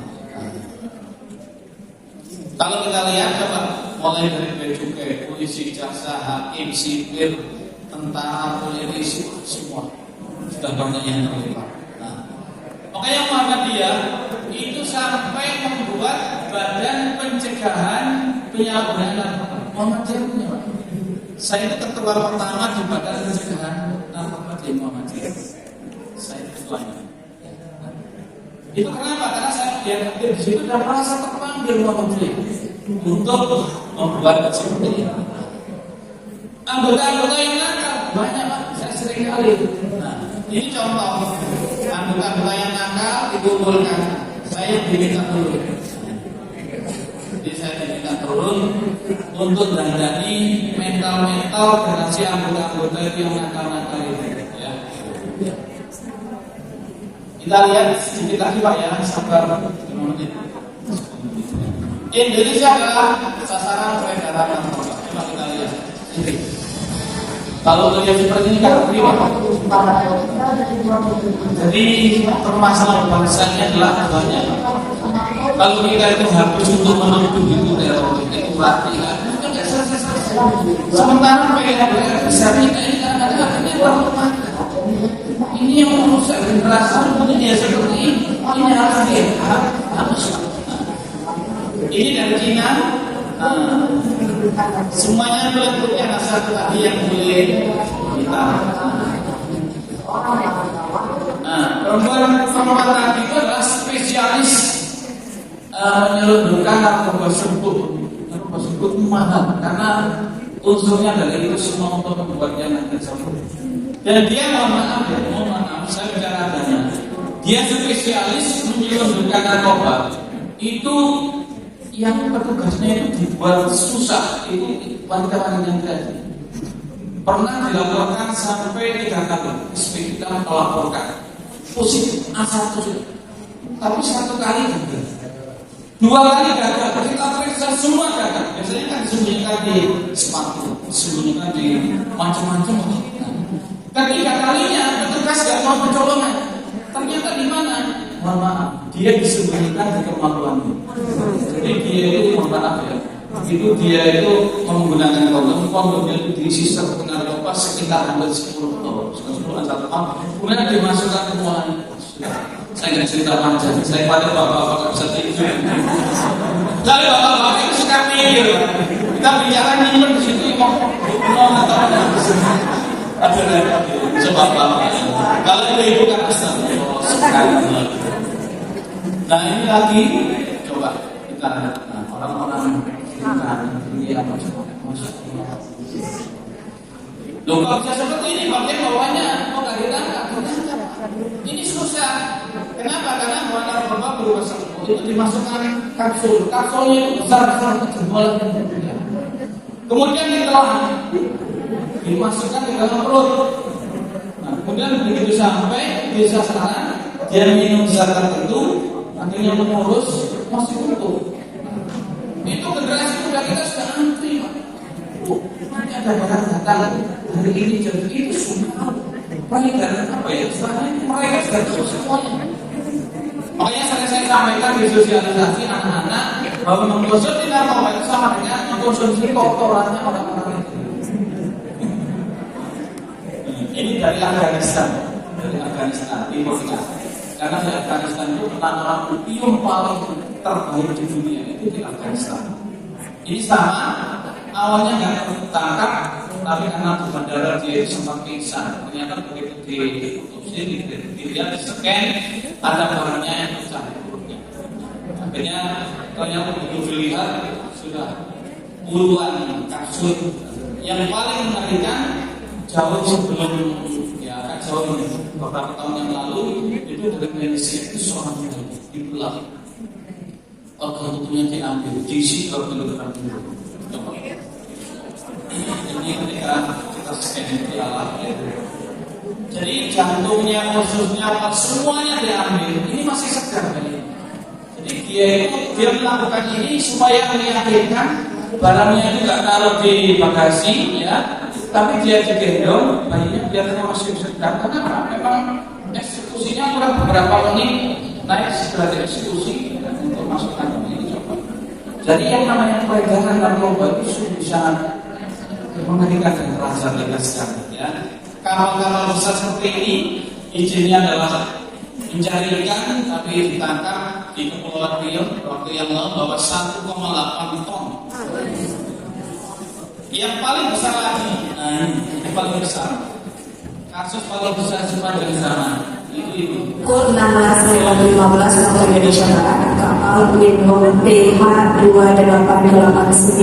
Kalau kita lihat coba mulai dari bea cukai, polisi, jaksa, hakim, sipir, tentara, polisi, semua sudah banyak yang terlibat. Nah, makanya Muhammadiyah itu sampai membuat badan pencegahan penyalahgunaan narkoba. Muhammadiyah punya. Saya itu ketua pertama di badan pencegahan narkoba di Muhammadiyah. Saya ketuanya. Itu kenapa? Karena saya di situ dan merasa terpanggil Muhammadiyah untuk membuat seperti ini. Anggota-anggota yang nakal banyak Pak, saya sering kali. Nah, ini contoh anggota-anggota yang nakal dikumpulkan. Saya diminta turun. Jadi saya diminta turun untuk dandani mental generasi anggota-anggota itu yang nakal-nakal itu. Ya. Kita lihat sedikit lagi Pak ya, sabar 5 menit. Indonesia adalah sasaran peredaran narkoba. Coba kita lihat. Kalau terjadi seperti ini kan prima. Jadi permasalahan bangsanya adalah banyak. Kalau kita itu habis untuk menuduh itu teroris itu berarti kan sementara PNR bisa kita ini kadang-kadang akhirnya berlemak. Ini yang merusak generasi ini seperti ini harus ini dari Cina. Semuanya bentuknya satu tadi yang boleh kita. Perempuan tadi itu adalah spesialis menyelundupkan narkoba sebut. Narkoba sebut mahal karena unsurnya dari itu semua untuk membuatnya nanti sebut. Dan dia mohon maaf, saya bicara adanya. Dia spesialis menyelundupkan narkoba. Itu yang petugasnya itu dibuat susah, itu wanita-wanita yang tadi pernah dilaporkan sampai 3 kali. Kita melaporkan positif A1, tapi 1 kali gagal, 2 kali gagal. Kita periksa semua gagal. Biasanya kan disembunyikan di sepatu, disembunyikan di macam-macam. Ketiga kalinya petugas gak mau percolongan. Ternyata di mana? Mohon maaf, dia disembunyikan di kemaluannya. Jadi dia itu mohon maaf ya, itu dia itu menggunakan kondomnya itu diisi setengah narkoba sekitar hampir 10 ton, 10 ton. Kemudian dimasukkan ke mual. Saya nggak cerita panjang, saya pada bapak-bapak bisa tidur. Tapi bapak-bapak itu suka mikir. Kita bicara nyimpen di situ mau atau ada coba bapak. Kalau ibu kan astagfirullah sekali. Nah ini lagi coba kita orang-orang ini apa coba maksudnya. Loh kalau bisa seperti ini bagian bawahnya mau nggak ditangkap? Ini susah. Kenapa? Karena bahan narkoba berupa sampul itu dimasukkan kapsul. Kapsulnya itu besar-besar jempol. Kemudian ditelan, dimasukkan ke dalam perut. Nah, kemudian begitu sampai di sasaran, dia minum zat tertentu, akhirnya mengurus masih utuh. Itu generasi muda kita sudah antri. Nanti ada barang datang hari ini jadi itu semua. Peringatan apa ya? Sebenarnya mereka sudah tahu semuanya. Makanya saya sampaikan di sosialisasi anak-anak bahwa mengkonsumsi narkoba itu sama dengan mengkonsumsi kotorannya orang-orang itu. Ini dari Afghanistan, Timur Tengah. Karena di Afghanistan itu penanaman opium paling terbaik di dunia itu di Afghanistan. Ini sama, awalnya nggak tertangkap, tapi karena di bandara dia sempat pingsan. Ternyata begitu di sendiri, dia scan ada barangnya yang pecah. Akhirnya ternyata begitu dilihat sudah puluhan kasus. Yang paling mengerikan jauh sebelum jauh beberapa tahun yang lalu itu dari Malaysia itu seorang dibelah, organ tubuhnya diambil, diisi 2 kilogram. Ini ketika kita scan itu alat, jadi jantungnya, ususnya, semuanya diambil. Ini masih segar kali. Jadi dia melakukan ini supaya meyakinkan barangnya itu nggak taruh di bagasi, ya, tapi dia digendong, bayinya biarnya masih segar. Kenapa? Memang eksekusinya kurang beberapa menit, naik setelah eksekusi untuk masukkan ini coba. Jadi yang namanya peredaran narkoba itu sangat mengerikan dan terasa legal sekali, ya. Kapal-kapal besar seperti ini izinnya adalah mencari ikan, tapi ditangkap di Kepulauan Riau waktu yang lalu bawa 1,8 ton. Yang paling besar lagi, yang paling besar, kasus paling besar sepanjang zaman itu. Pukul 16.15 waktu Indonesia Barat, kapal Winhome PH2889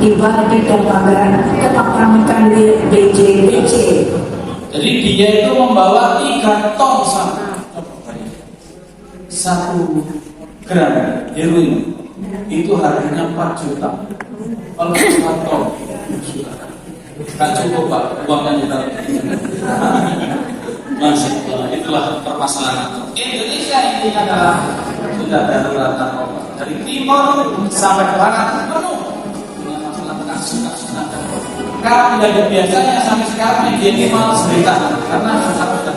tiba di dermaga Ketapangkan BJBC. Jadi dia itu membawa 3 ton sampah. 1 gram heroin itu harganya 4 juta. Kalau 4 ton, tak cukup Pak, uangnya kita. Masih, itulah permasalahan. Indonesia ini adalah sudah darurat narkoba. Dari timur sampai barat penuh dengan masalah kasus-kasus narkoba. Kalau tidak biasanya sampai sekarang media ini malas berita karena sudah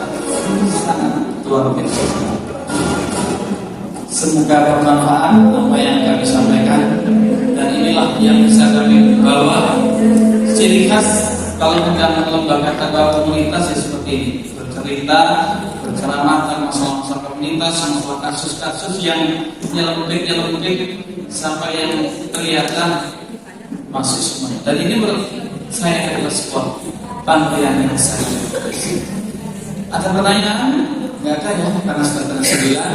sangat luar biasa. Semoga bermanfaat apa yang kami sampaikan, dan inilah yang bisa kami bawa. Ciri khas kalau menjalankan lembaga tangga komunitas ya seperti ini, bercerita, berceramah tentang masalah-masalah komunitas, masalah kasus-kasus yang nyelempik sampai yang kelihatan masih semua. Dan ini menurut saya adalah sebuah panggilan yang besar. Ada pertanyaan? Nggak ada ya, karena sudah tersedia.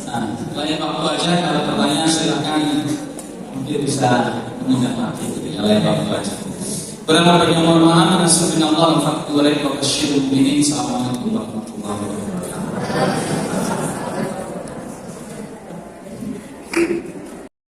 Nah, lain waktu aja, kalau pertanyaan silakan mungkin bisa mengingat lagi. Lain waktu aja. Berapa banyak mohon maaf, Rasulullah Al-Fatihah wa Assalamualaikum warahmatullahi wabarakatuh.